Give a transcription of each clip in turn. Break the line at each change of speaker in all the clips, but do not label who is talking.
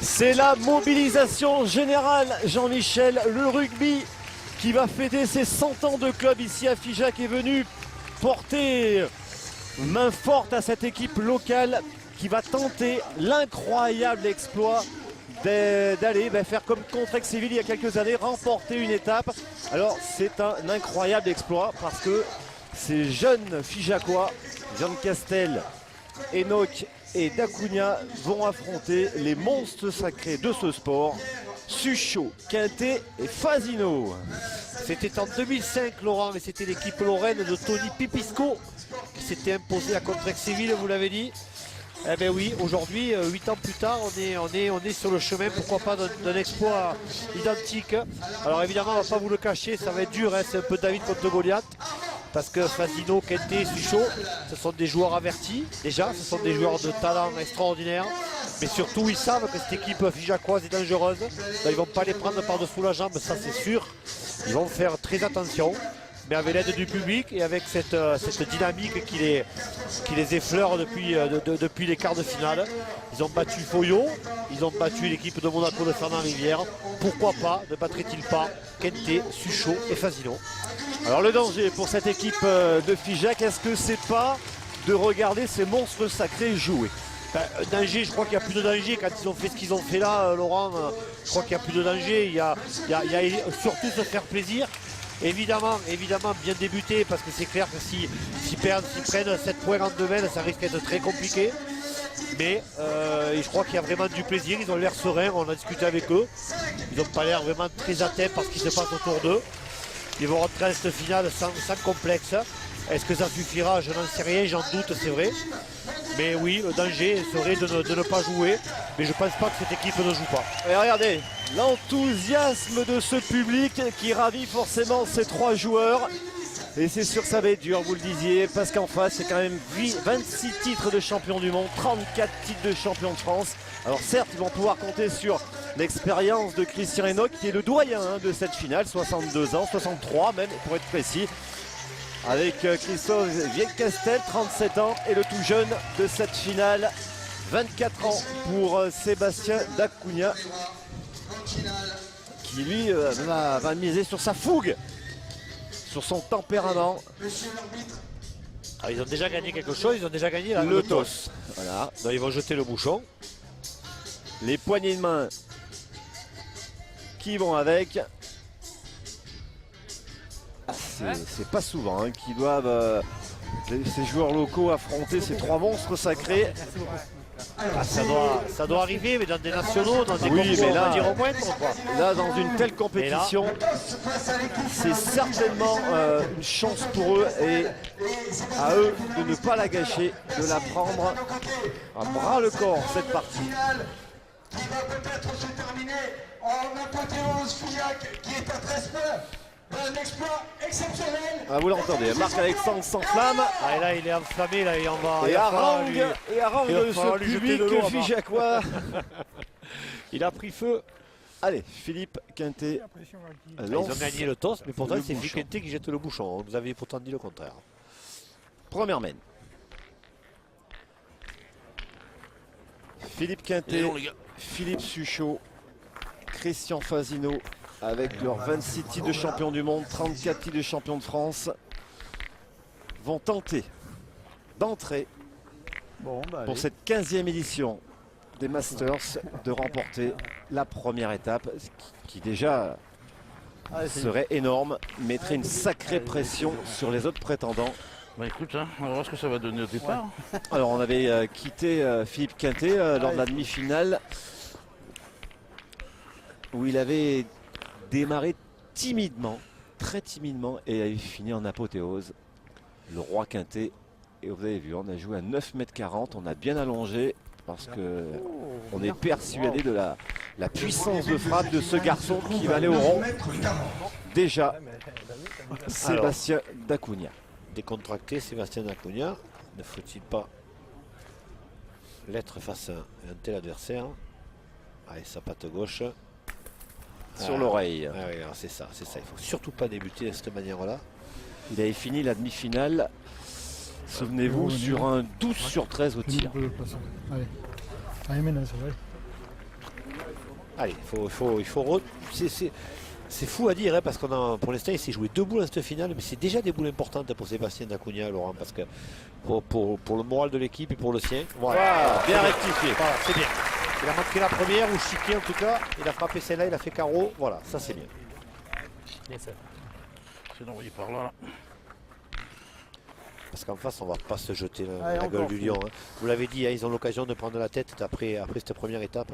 C'est la mobilisation générale, Jean-Michel. Le rugby qui va fêter ses 100 ans de club ici à Figeac est venu porter main forte à cette équipe locale qui va tenter l'incroyable exploit d'aller faire comme contre Aix-Séville il y a quelques années, remporter une étape. Alors c'est un incroyable exploit parce que ces jeunes Figeacois, Jean Castel, Enoch et Dacunha vont affronter les monstres sacrés de ce sport, Suchot, Quintet et Fasino.
C'était en 2005, Laurent, et c'était l'équipe lorraine de Tony Pipisco qui s'était imposée à contre Aix-Séville, vous l'avez dit. Eh bien oui, aujourd'hui, 8 ans plus tard, on est sur le chemin, pourquoi pas, d'un exploit identique. Alors évidemment, on ne va pas vous le cacher, ça va être dur, hein, c'est un peu David contre Goliath. Parce que Fasino, Quintet, Suchot, ce sont des joueurs avertis. Déjà, ce sont des joueurs de talent extraordinaire. Mais surtout, ils savent que cette équipe figeacoise est dangereuse. Ils ne vont pas les prendre par-dessous la jambe, ça c'est sûr. Ils vont faire très attention. Mais avec l'aide du public et avec cette dynamique qui les effleure depuis les quarts de finale. Ils ont battu Foyot, ils ont battu l'équipe de Monaco de Fernand Rivière. Pourquoi pas ne battraient-ils pas Quintet, Suchot et Fasino?
Alors le danger pour cette équipe de Figeac, est-ce que c'est pas de regarder ces monstres sacrés jouer?
Danger, je crois qu'il n'y a plus de danger quand ils ont fait ce qu'ils ont fait là, Laurent. Je crois qu'il n'y a plus de danger. Il y a surtout se faire plaisir. Évidemment, bien débuter parce que c'est clair que s'ils prennent 7 points en 2 semaines, ça risque d'être très compliqué. Mais je crois qu'il y a vraiment du plaisir. Ils ont l'air sereins, on a discuté avec eux. Ils n'ont pas l'air vraiment très atteints par ce qui se passe autour d'eux. Ils vont rentrer à cette finale sans complexe. Est-ce que ça suffira? Je n'en sais rien, j'en doute, c'est vrai. Mais oui, le danger serait de ne pas jouer. Mais je ne pense pas que cette équipe ne joue pas.
Et regardez, l'enthousiasme de ce public qui ravit forcément ces 3 joueurs. Et c'est sûr que ça va être dur, vous le disiez, parce qu'en face, c'est quand même 26 titres de champion du monde, 34 titres de champion de France. Alors certes, ils vont pouvoir compter sur l'expérience de Christian Enoch, qui est le doyen de cette finale, 62 ans, 63 même, pour être précis. Avec Christophe Vieille-Castel, 37 ans, et le tout jeune de cette finale, 24 ans pour Sébastien Dacunha, qui lui va miser sur sa fougue, sur son tempérament.
Alors, ils ont déjà gagné quelque chose, ils ont déjà gagné
le toss. Voilà.
Donc, ils vont jeter le bouchon.
Les poignées de main qui vont avec. C'est pas souvent qu'ils doivent, ces joueurs locaux, affronter ces 3 monstres sacrés.
Ça doit arriver, mais dans des nationaux, dans des
concours,
on va dire au moins.
Là, dans une telle compétition, c'est certainement une chance pour eux et à eux de ne pas la gâcher, de la prendre à bras le corps, cette partie.
Qui va peut-être se terminer en apothéose Figeac qui est à 13 points. Un exploit exceptionnel.
Ah, vous l'entendez, Marc-Alexandre s'enflamme.
Ah, et là, il est enflammé, là, et on va.
Et harangue ce public figeacois.
Il a pris feu.
Allez, Philippe Quintet.
Ils ont gagné le toss, mais pourtant, c'est Philippe Quintet qui jette le bouchon. On nous avait pourtant dit le contraire.
Première main. Philippe Quintet, Philippe Suchot, Christian Fasino, avec leurs 26 titres de champion du monde, 34 titres de champion de France, vont tenter d'entrer pour cette 15e édition des Masters de remporter la première étape, qui déjà serait énorme, mettrait une sacrée pression sur les autres prétendants.
Bah écoute, hein, on va voir ce que ça va donner au départ.
Alors on avait quitté Philippe Quintet lors de la demi-finale, où il avait démarré timidement, très timidement, et avait fini en apothéose. Le roi Quintet, et vous avez vu, on a joué à 9,40 m, on a bien allongé, parce que on est persuadé de la puissance de frappe de ce garçon qui va aller au rond. Déjà, Sébastien Dacunha.
Décontracté, Sébastien Dacunha, ne faut-il pas l'être face à un tel adversaire? Allez, sa patte gauche.
Sur l'oreille.
Oui, c'est ça, il ne faut surtout pas débuter de cette manière-là.
Il avait fini la demi-finale
Souvenez-vous, sur un 12 sur 13 au tir.
Allez. Allez, maintenant, c'est vrai.
Allez, c'est fou à dire, hein, parce pour l'instant, il s'est joué 2 boules dans cette finale, mais c'est déjà des boules importantes pour Sébastien Dacunha, Laurent, parce que pour le moral de l'équipe et pour le sien. Voilà,
Bien rectifié.
voilà, c'est bien. Il a manqué la première, ou chiqué en tout cas, il a frappé celle-là, il a fait carreau, voilà, ça c'est bien.
C'est envoyé par là.
Parce qu'en face, on va pas se jeter
Allez,
la gueule
encore.
du lion. Hein. Vous l'avez dit, hein, ils ont l'occasion de prendre la tête après cette première étape.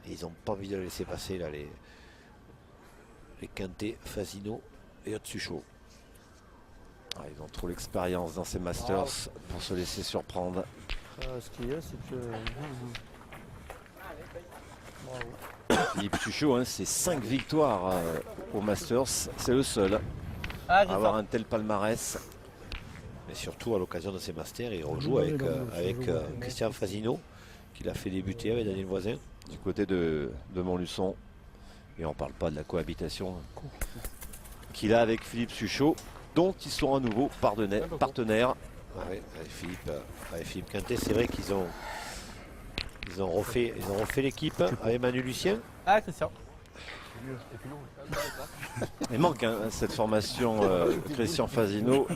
Et ils n'ont pas envie de la laisser passer, là, les Quintet, Fasino et Otsucho.
Ah, ils ont trop l'expérience dans ces Masters pour se laisser surprendre.
Ce qu'il y a, c'est que.
Philippe Suchot, hein, c'est 5 victoires au Masters. C'est le seul
Ah,
à avoir un tel palmarès.
Mais surtout, à l'occasion de ces masters, il rejoue avec Christian Fasino, qui l'a fait débuter avec Daniel Voisin.
Du côté de Montluçon. Et on ne parle pas de la cohabitation qu'il a avec Philippe Suchot, dont ils sont à nouveau partenaires.
Ouais, avec Philippe Quintet, c'est vrai qu'ils ont refait l'équipe avec Manu Lucien.
Ah, Christian.
Il manque hein, cette formation Christian Fasino,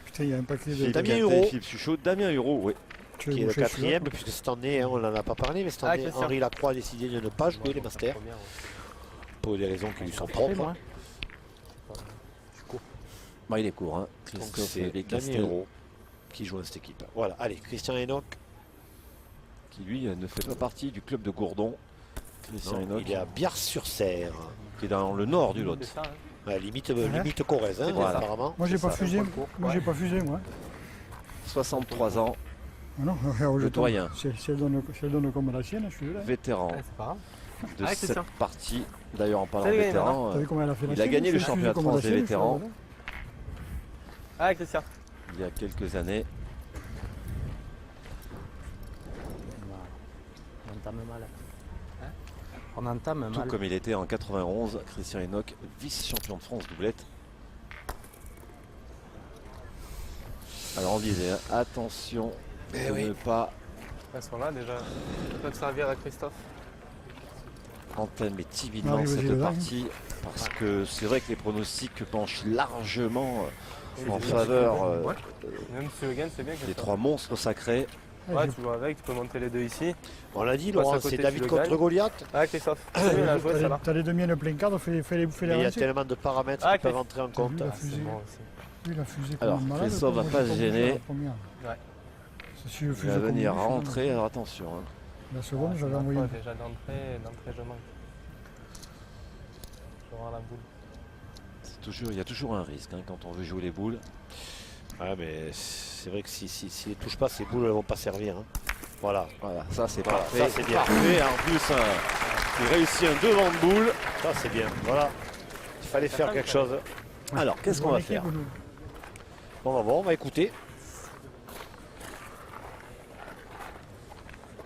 Putain, il y a un paquet de.
Philippe
Damien
Quintet,
Hureau.
Philippe Suchot, Damien Hureau, oui.
Tu veux
Qui est le
boucher celui-là
4e, puisque cette année, hein, on n'en a pas parlé, mais cette année,
Christian.
Henri Lacroix a décidé de ne pas jouer les masters, pour des raisons qui lui sont propres.
Bah, il est court, hein.
Donc
Christophe
c'est Damien
Castel,
Hureau qui joue dans cette équipe. Voilà, allez, Christian Enoch,
qui lui ne fait pas partie du club de Gourdon. Christian
non,
Enoch,
il est à Biars-sur-Serre,
qui est dans le nord du Lot.
ouais, limite Corrèze, hein,
Voilà.
apparemment.
Moi, j'ai
C'est
pas
ça.
fusé. Moi, j'ai pas fusé, moi.
63 ans,
Ah non, regarde,
Le doyen.
Si elle donne comme la sienne, je suis là.
vétéran
C'est pas grave.
de
Ah,
cette
Christian.
partie. D'ailleurs, en parlant
Salut,
vétéran,
T'as vu comment elle a fait la
il a
sienne,
gagné le
si elle
championnat de
fusait comme
France
la
des
sienne, je
vétérans
suis là.
Ah, Christian.
il y a quelques années.
On entame mal. On entame
Tout
mal.
comme il était en 91, Christian Enoch, vice-champion de France doublette. Alors on disait, hein, attention de ne pas
Elles sont là déjà. Ça peut te servir à Christophe.
entamer timidement
Allez, vas-y,
cette
vas-y.
partie, parce que c'est vrai que les pronostics penchent largement en faveur
Même si le gain, c'est bien
des
Christophe.
3 monstres sacrés.
Ouais, tu joues avec, tu peux monter les deux ici.
On l'a dit,
Passe à
Laurent,
côté,
c'est
tu
David
le
contre
gagnes.
Goliath.
Ah, Christophe. C'est mieux la jouer, ça là.
T'as les demi-miennes plein cadre, fais les
Mais il y a
lancer.
tellement de paramètres
Ah,
qui peuvent entrer en
T'as vu
compte.
la
C'est
fusée
bon aussi.
Oui, la fusée
Alors,
comme un malade,
Christophe
quoi.
va
Moi,
pas
j'ai
se
bougé
gêner.
la première.
Ouais.
Si je
Il
fusée
va
comme
venir
une biche,
rentrer, alors attention. hein.
La seconde, j'avais
Ah,
envoyé
toi,
une.
déjà d'entrée, je manque. Je vais voir la boule.
Il y a toujours un risque hein, quand on veut jouer les boules.
Ouais, mais c'est vrai que si ne touche pas, ces boules ne vont pas servir. Hein. Voilà.
Voilà, ça c'est
Voilà,
parfait.
ça, c'est bien.
Parfait. En plus, il réussit un devant de boule.
Ça, c'est bien. Voilà. Il fallait faire quelque chose.
Alors, qu'est-ce qu'on va faire?
Bon, on va voir, on va écouter.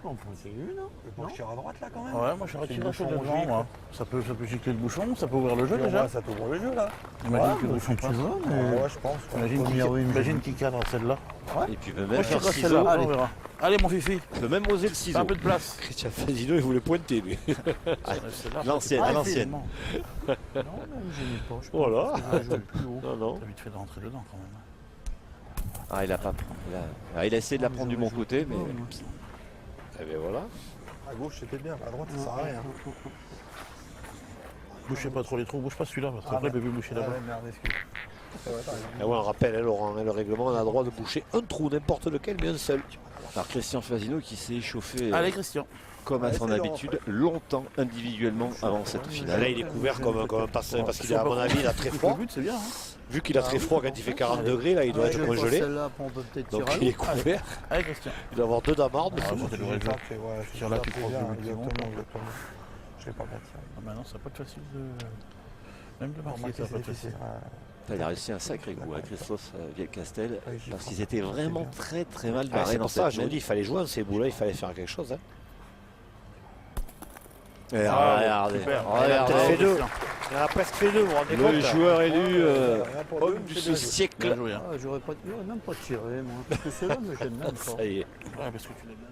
à droite là quand même.
Ouais, moi je retire
le
un peu
bouchon
devant,
rouge.
moi. Ça peut gicler le bouchon, ça peut ouvrir le jeu déjà.
Ça t'ouvre le jeu là.
Imagine que le bouchon passe.
Ouais, je pense.
Imagine qu'il cadre celle-là.
Et puis, il peut
Moi
même
je
faire
tire
ciseaux.
celle-là,
Allez.
on verra. Allez mon fifi,
Il peut même oser le
fais
ciseau.
un peu de place.
Christian Fasino, il voulait pointer, lui.
L'ancienne, à l'ancienne.
Non, mais je n'ai pas. Je
Voilà.
pense que je joue plus haut.
Non, non.
T'as vite fait de rentrer dedans quand même.
Ah, il a pas. Il a essayé de la prendre du bon côté, mais
Et bien voilà.
À gauche c'était bien, à droite ça sert à rien.
Bouchez pas trop les trous, bouge pas celui-là, parce qu'après il peut plus boucher là-bas.
merde, excuse.
Et ouais, on rappelle, hein, Laurent, hein, le règlement, on a le droit de boucher un trou, n'importe lequel, mais un seul.
alors Christian Fasino qui s'est échauffé
Allez Christian.
comme à son habitude longtemps individuellement avant cette
Là,
finale.
il est couvert comme un passeur, parce qu'il a, à mon avis, il a très froid.
Le but c'est bien. Hein.
Vu qu'il a très froid quand il fait 40 degrés, là, il doit être congelé.
Celle-là, on peut peut-être
Donc
tirer à
il est
l'autre.
couvert.
Allez Christian.
Il doit avoir 2 damardes.
Ah, c'était le vrai jeu. Sur là, tu crois que le but est bon.
Exactement. Je l'ai pas bâti.
Ah, bah non, ça va pas être facile de. Même de marquer,
Remarquez,
ça va
c'est
pas être facile.
difficile.
Il a réussi un sacré coup à Christophe Castel,
Oui, j'y
parce
crois.
qu'ils étaient vraiment très mal
Ah,
barrés
c'est
dans
pour ça,
cette
je vous
mêle.
dis, il fallait jouer dans ces boules-là, il fallait faire quelque chose. Hein.
Et regardez,
super.
Il a peut-être fait deux. Il en a presque fait deux, vous vous rendez
le
compte?
joueur élu
Rien pour deux,
homme
mais
du
c'est
ce
bien joué.
siècle.
Bien joué. Hein.
Ah, j'aurais même pas tiré, moi. Parce que ceux-là, me gênent même pas.
Ça y est.
Ouais, parce que tu l'as bien.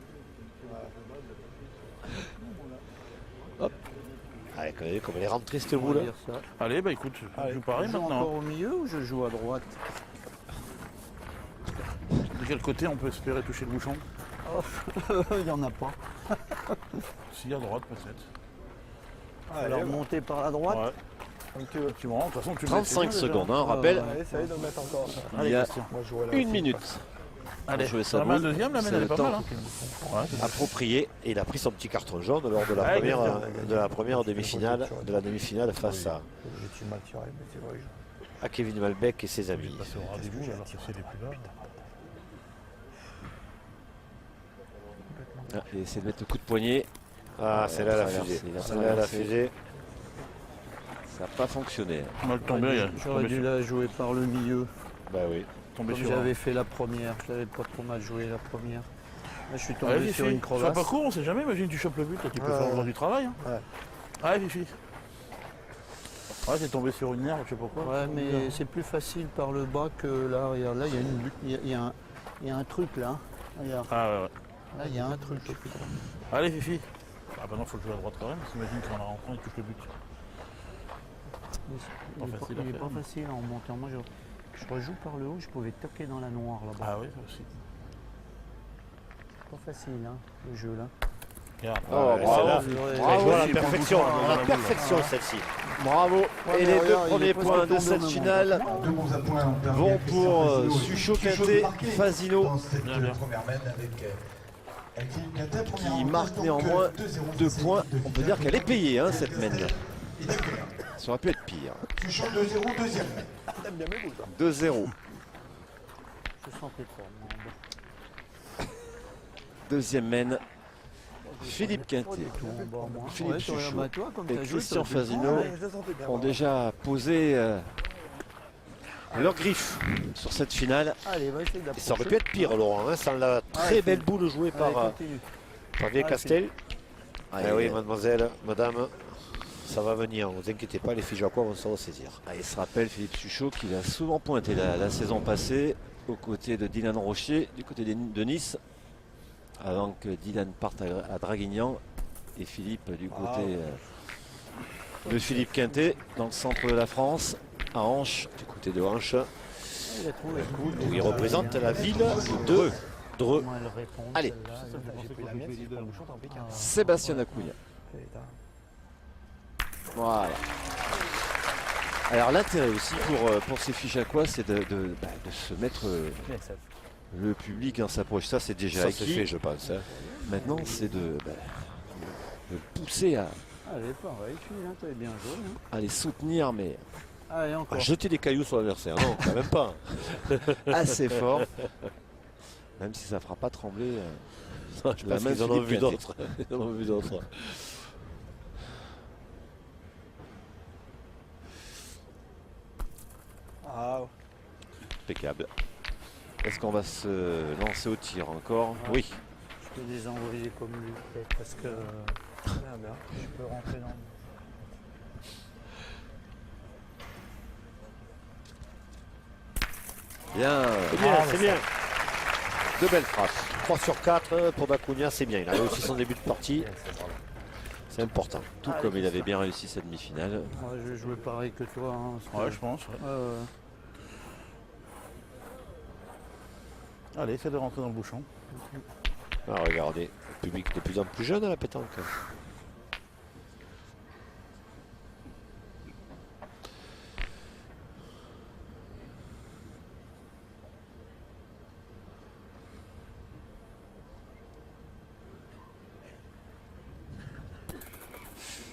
Allez, comme elle est rentrée cette
On va
boule.
dire ça.
Allez, bah écoute, je joue pareil
Je joue
maintenant.
encore au milieu ou je joue à droite?
De quel côté on peut espérer toucher le bouchon?
Il n'y en a pas.
Si, à droite peut-être.
Alors monter par la droite.
Ouais.
Comme tu veux.
Tu me rends, de toute façon, tu me
35
laisses.
secondes, hein,
Ah,
rappel.
ouais.
Allez, essaye de mettre encore.
Il
Allez,
y a
Christian.
Moi, je jouais là
1
aussi.
minute.
Allez,
jouer ça
la main
boule.
deuxième, la
C'est
mienne, elle
le
est pas
temps.
mal. Hein. Ouais, c'est
Approprié. Et il a pris son petit carton jaune lors de la
Ouais,
première,
exactement.
de la première demi-finale, face
J'ai mal tiré, mais c'est vrai.
à Kevin Malbec et ses amis.
passé au rendez-vous alors que c'est les plus là.
Ah, et essayer de mettre le coup de poignet.
Ah, c'est là la
ça a
fusée.
l'air-
C'est là la
c'est-
fusée.
Ça n'a pas fonctionné.
Mal tombé,
J'aurais dû la jouer par le milieu.
Bah oui.
tombé
Comme
sur un.
j'avais fait la première. Je l'avais pas trop mal joué la première. Là, je suis tombé
Allez,
sur
Fifi,
une
sois
crevasse.
pas court, on sait jamais, imagine tu chopes le but, là, tu peux
Ouais,
faire
ouais.
encore du travail. Hein.
Ouais.
Allez, Fifi. Ouais, t'es tombé sur une nerve, je sais pas quoi.
Ouais, mais c'est plus facile par le bas que là. Regarde, là, il y a une butte, il y a un truc là. Regarde,
Ah ouais, ouais.
là, il y a un truc.
Allez, Fifi. Ah bah non, faut le jouer à droite quand même, parce qu'imagine qu'en la rentrant, il touche le but.
Il est
facile à
il est
faire.
pas facile en montant. Moi, je rejoue par le haut, je pouvais toquer dans la noire là-bas.
Ah oui, ça aussi.
Pas facile, hein, le jeu là.
Regarde.
Oh,
Ouais,
bravo.
celle-là.
Bravo à la
aussi, pour le
perfection.
bouchon,
À
dans
la
la
perfection
boule.
celle-ci.
Bravo.
Ouais,
Et
mais
les deux
regarde, il
premiers
est presque
points de
tombé au
cette
même
finale
Deux bons appoints ont permis
vont
à Christian
pour
Fazino et
Suchot
Philippe Suchot
Quintet,
de marquer
Fazino
dans cette
Bien, bien.
première mène avec Philippe Quintet, première
qui
en
marque
place, donc,
néanmoins
2-0
2
c'est
points.
l'équipe de
On peut dire qu'elle est payée, hein, cette mène.
Et d'accord.
Ça aurait pu être pire.
Suchot 2-0, deuxième mène.
2-0.
Je sentais pas. mais bon.
Deuxième mène. Philippe
Pas
Quintet
du tout en bas, moi.
Philippe
Ouais, tu regardes,
Suchot
bah, toi, comme
et
t'as joué,
Christian
t'aurais pu le
Fazino
prendre,
Je le sentais bien.
ont déjà posé leur griffe sur cette finale.
Allez, va essayer
Et
d'approcher.
ça aurait pu être pire, Laurent, hein, sans la très
Ouais,
belle boule jouée
Allez,
par
continue.
Vieux Castel.
Allez,
Eh oui, mademoiselle, madame, ça va venir, ne vous inquiétez pas, les Figeacois vont se ressaisir.
Ah, il se rappelle Philippe Suchot qu'il a souvent pointé la saison passée aux côtés de Dylan Rocher du côté de Nice, avant que Dylan parte à Draguignan et Philippe du côté de Philippe Quintet dans le centre de la France, à Hanche.
Du côté de Hanche,
Il a trouvé.
où il représente la ville de Dreux.
Comment elle répond,
Allez.
celle-là,
J'ai pris la mienne, si je prends le bouchon, tant pis.
Ah,
Sébastien Acuna. Voilà. Alors l'intérêt aussi pour ces Figeacois, c'est de se mettre le public en s'approche. Ça c'est déjà
Ça c'est
acquis.
fait, je pense. Hein.
Maintenant c'est de pousser à
Allez, pareil, tu hein, t'avais bien joué. Hein.
les soutenir, mais
Allez,
À
encore.
jeter des cailloux sur l'adversaire, non, quand même pas.
assez fort. Même si ça fera pas trembler.
Je
La
pense
main de
qu'ils en ont
Philippe
vu
Quintet.
d'autres. Ils en ont vu d'autres.
Ah,
Impeccable. Est-ce qu'on va se lancer au tir encore? Oui.
Je peux les envoyer comme lui, peut-être, parce que
bien, bien.
je peux rentrer dans le...
Bien.
C'est bien, c'est bien.
De belles frappes.
3 sur 4 pour Dacunia, c'est bien. Il a réussi son début de partie. C'est important.
Tout
Allez,
comme il avait
Christian.
bien réussi cette demi-finale.
Moi, je vais jouer pareil que toi. Hein, parce
Ouais,
que-
je pense. ouais.
Ouais.
Allez, essaie de rentrer dans le bouchon.
Ah, regardez, le public de plus en plus jeune à la pétanque.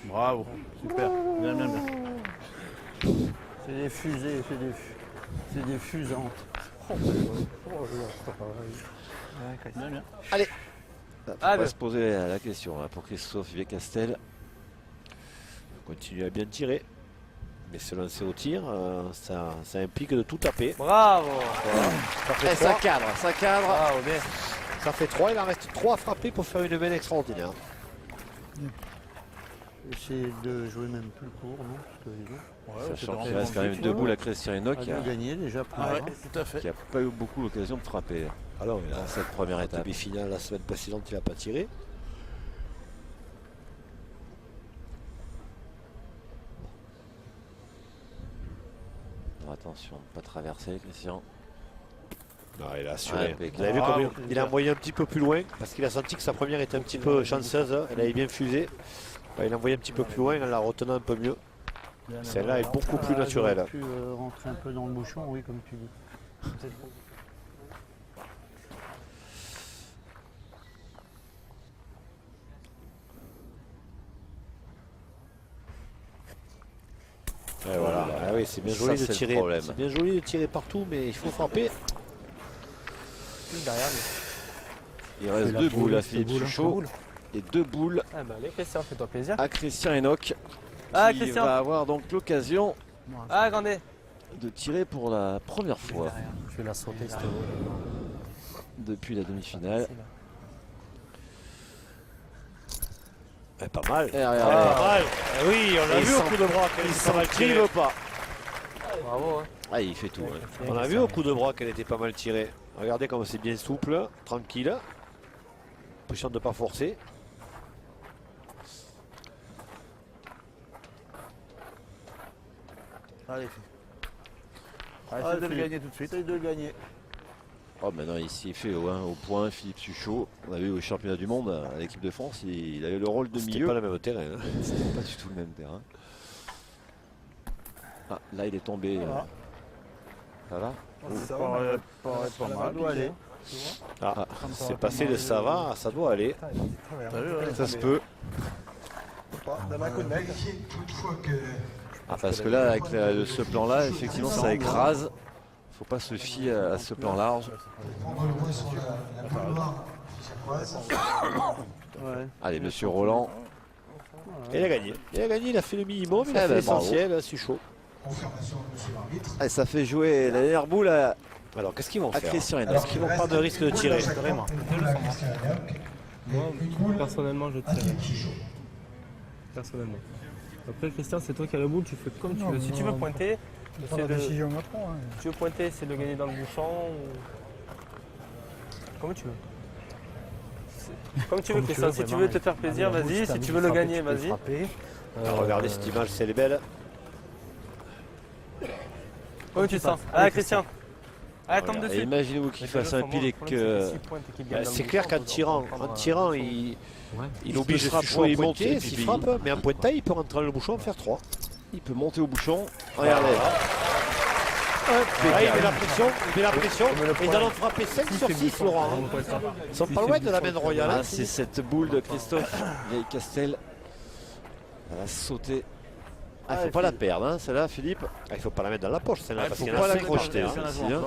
Bravo, super. Bien, bien, bien.
C'est des fusées, c'est des fusantes. Oh,
Bien, bien.
On va se poser la question hein, pour Christophe Vieux-Castel.
Continue à bien tirer. Mais se lancer au tir, ça implique de tout taper.
Bravo.
Ça fait
Et ça
3.
cadre, ça cadre.
Bravo, bien.
Ça fait 3, il en reste 3 à frapper pour faire une mène extraordinaire.
essayer de jouer même plus court, non? Parce que les deux,
Ouais, c'est
Sachant qu'il
vraiment
reste quand même
magnifique.
debout la Christian Enoch
a
qui a,
dû gagner déjà pour
Ouais,
moi.
tout à fait.
qui a pas eu beaucoup l'occasion de frapper
Alors,
dans cette première
la
étape.
demi-finale la semaine précédente, il n'a pas tiré.
Alors, attention, pas traverser Christian.
Non, il a
Ouais,
assuré.
impeccable.
Vous avez vu
Ah,
comme
bon,
il a envoyé un petit peu plus loin parce qu'il a senti que sa première était un petit peu chanceuse. Elle avait bien fusé. Il a envoyé un petit peu plus loin en la retenant un peu mieux.
Bien,
Celle-là est beaucoup plus
Ah,
naturelle.
j'aurais pu rentrer un peu dans le bouchon, oui, comme tu dis.
Et voilà. Ah oui, c'est bien
Ça,
joli de
c'est le
tirer.
problème.
C'est bien joli de tirer partout, mais il faut frapper.
Plus derrière.
Il reste deux boules à Philippe
boule,
Suchot et deux boules
Ah bah allez Christian, fais-toi plaisir.
à Christian Enoch
Ah
qui
Christian.
va avoir donc l'occasion
Ah Grandet.
de tirer pour la première fois
Je vais la sauter, cette
depuis la demi-finale.
Pas mal.
Et regardez,
Pas mal. Eh oui, on l'a
Et
vu au
sans-
coup de bras qu'elle
il
était pas mal tirée.
s'en prive pas.
Bravo. Hein.
Ah, il fait tout. hein.
On a vu au coup de bras qu'elle était pas mal tirée. Regardez comme c'est bien souple, tranquille. Position de ne pas forcer.
Allez,
Ah,
essaye de le
Philippe.
gagner tout de suite.
Essaye de le gagner.
Oh, maintenant ici il fait au point Philippe Suchot. On a vu au championnat du monde à l'équipe de France, il avait le rôle de
C'était
milieu.
pas le même terrain. hein.
C'était pas du tout le même terrain. Ah, là il est tombé.
Voilà.
Ça va
Ça paraît pas mal.
doit aller.
Ah, c'est passé de ça va, ça doit aller.
T'as vu, ouais,
Ça se peut.
Vérifiez toutefois que
Ah, parce que là, avec ce plan-là, effectivement, ça écrase. Faut pas se fier à ce plan large.
prendre le point sur la boule noire figeacoise.
Ouais.
Allez, monsieur Roland.
Et il a gagné. Il a fait le minimum, il a
Eh
fait
ben, bravo.
l'essentiel, c'est chaud.
Confirmation de monsieur l'arbitre.
Ah, ça fait jouer la dernière boule à
Alors qu'est-ce qu'ils vont faire
Christian
Alors
Enoch.
Est-ce qu'ils vont prendre le risque de tirer
Vraiment. Une boule à Christian Enoch.
Moi,
Une boule
personnellement, je
à
tire.
Philippe Suchot.
Personnellement. Après Christian, c'est toi qui as la boule, tu fais comme tu
Non,
veux. Si
mais
tu veux
non.
pointer,
Pas
c'est
la
de...
décision à trois. Hein.
tu veux pointer, c'est de gagner dans le bouchon ou... Comme tu veux. Comme tu veux
Comme tu
Christian,
veux,
si tu
vraiment,
veux te faire plaisir,
Avec la boule,
vas-y.
t'as
Si
envie
tu
de
veux le
frapper,
gagner,
tu peux
vas-y.
frapper.
Regardez cette image, c'est elle est belle.
Comment tu te sens Ah Christian. Ah tombe
Et
dessus.
imaginez-vous qu'il fasse un pile et que
C'est clair qu'en tirant, il oblige
se
Suchot à
rapproche, il monte,
pointer
et
s'il
puis
frappe, mais en pointail, il peut rentrer dans le bouchon et faire 3.
il peut monter au bouchon. Regardez.
Ah, il met la pression, et ils allons frapper 5 sur 6, Laurent. hein. Ils sont pas loin de la main royale.
Ah,
hein.
c'est cette boule de Christophe Vieille Castel. Elle va sauter. Ah, il faut pas la perdre, hein, celle-là, Philippe.
Ah, il faut pas la mettre dans la poche, celle-là, parce
faut
qu'il y en
pas
a
la
5 par
crocheter,
terre.
hein.
hein.
Ici, hein.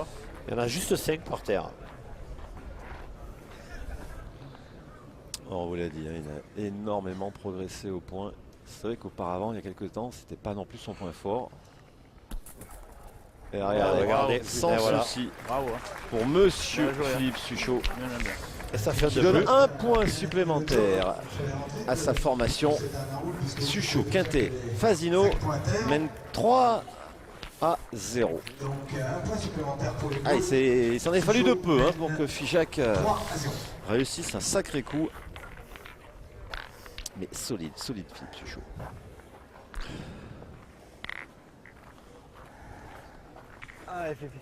Il y en a juste 5 par terre.
On vous l'a dit, hein, il a énormément progressé au point. C'est vrai qu'auparavant, il y a quelques temps, c'était pas non plus son point fort. Et regardez, sans
Et voilà.
souci
Bravo. Hein.
pour monsieur
Bien joué, hein.
Philippe Suchot,
Bien, bien, bien.
Et ça fait
qui
un
donne
double.
un point supplémentaire à sa formation. Suchot, Quintet, Fasino mène 3 à 0.
Donc un point supplémentaire pour les
Ah,
boules.
il s'en est fallu de peu hein, pour que Figeac
3 à 0.
réussisse un sacré coup. Mais solide Philippe Suchot.
Ah, Fifi.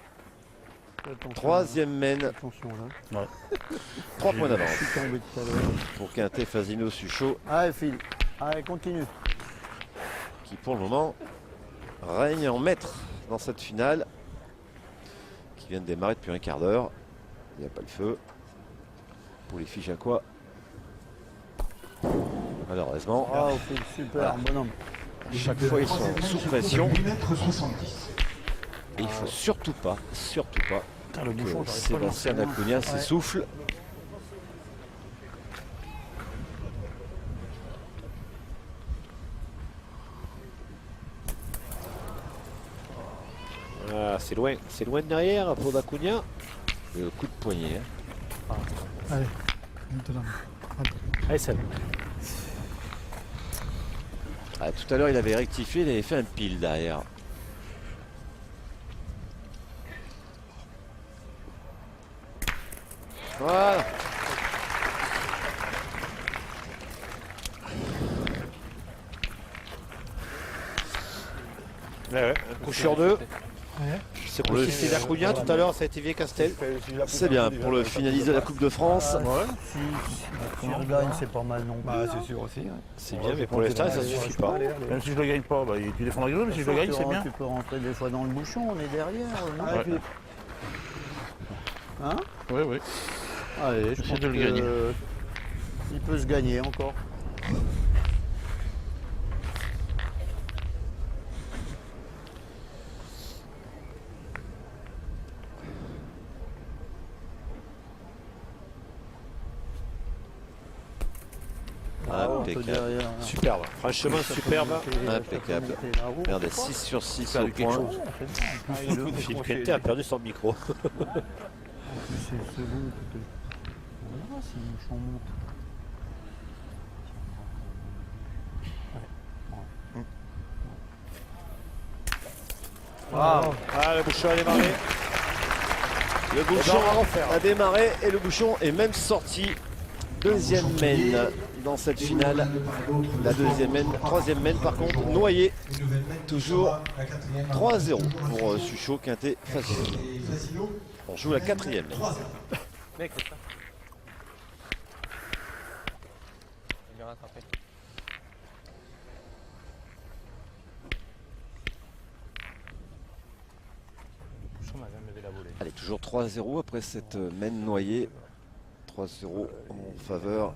Attention,
Troisième mène,
attention là.
3 points d'avance
Je suis tombé tout à l'heure.
pour Quintet, Fasino, Suchot,
Allez, Phil. Allez, continue.
qui pour le moment règne en maître dans cette finale, qui vient de démarrer depuis un quart d'heure. Il n'y a pas le feu pour les Figeacois. Malheureusement,
Oh, Phil, super, bonhomme.
à chaque fois ils sont sous pression.
8,70 m.
Et il faut surtout pas
Le bouchon,
que
j'arrive pas à le
Sébastien Acuna s'essouffle.
Ah, c'est loin derrière pour Dacunia.
Le coup de poignet. Hein.
Allez, maintenant.
Allez, Seb.
Ah, tout à l'heure, il avait rectifié, il avait fait un pile derrière. Voilà.
Un coup sur deux.
Ouais.
C'est pour le Cécile Acuna tout à l'heure, ça a été Castel.
C'est bien pour le finaliste de la Coupe de France.
Si on gagne, c'est pas mal non plus.
Bah, c'est sûr aussi.
C'est bien, mais pour l'instant, ça suffit pas.
Même si je le gagne pas, bah, tu défends la gueule, mais si je le gagne, c'est bien.
Tu peux rentrer des fois dans le bouchon, on est derrière. Non
Ouais.
Hein?
Oui, oui.
Allez, je
J'essaie
pense
de le
que
gagner.
il peut se gagner encore. Un peu
Impeccable.
derrière.
Superbe, franchement superbe.
Impeccable. Regardez, 6 sur 6
Faire
au
quelque
point.
chose. Philippe Quintet a perdu son micro.
C'est le second. On verra si le champ monte.
Ah, le bouchon a démarré.
Le bouchon a démarré et le bouchon est même sorti. Deuxième main dans cette finale. La deuxième main, troisième main par contre, noyé. Toujours 3-0 pour Suchot, Quintet, Fasino. On joue la quatrième main.
Mec, c'est ça. Il est rattrapé.
Bouchon m'a même levé la volée.
Allez, toujours 3-0 après cette main noyée. 3-0 en faveur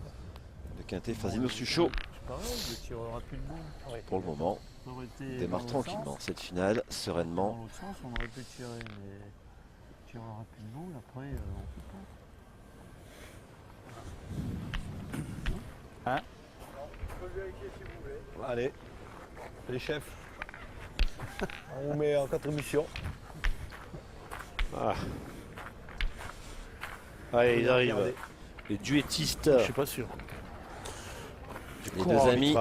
de Quintet, Fasino, Suchot.
Pareil, le tireur a plus de boule.
Pour le moment,
Ça aurait été
démarre
dans l'autre
tranquillement
sens.
cette finale,
Dans
sereinement.
l'autre sens, on aurait pu tirer, mais le tireur a plus de boule, après, on peut pas.
Allez, les chefs. On vous met en contribution. Ah. Allez, ils arrivent. Les duettistes.
Je suis pas sûr.
Les deux amis.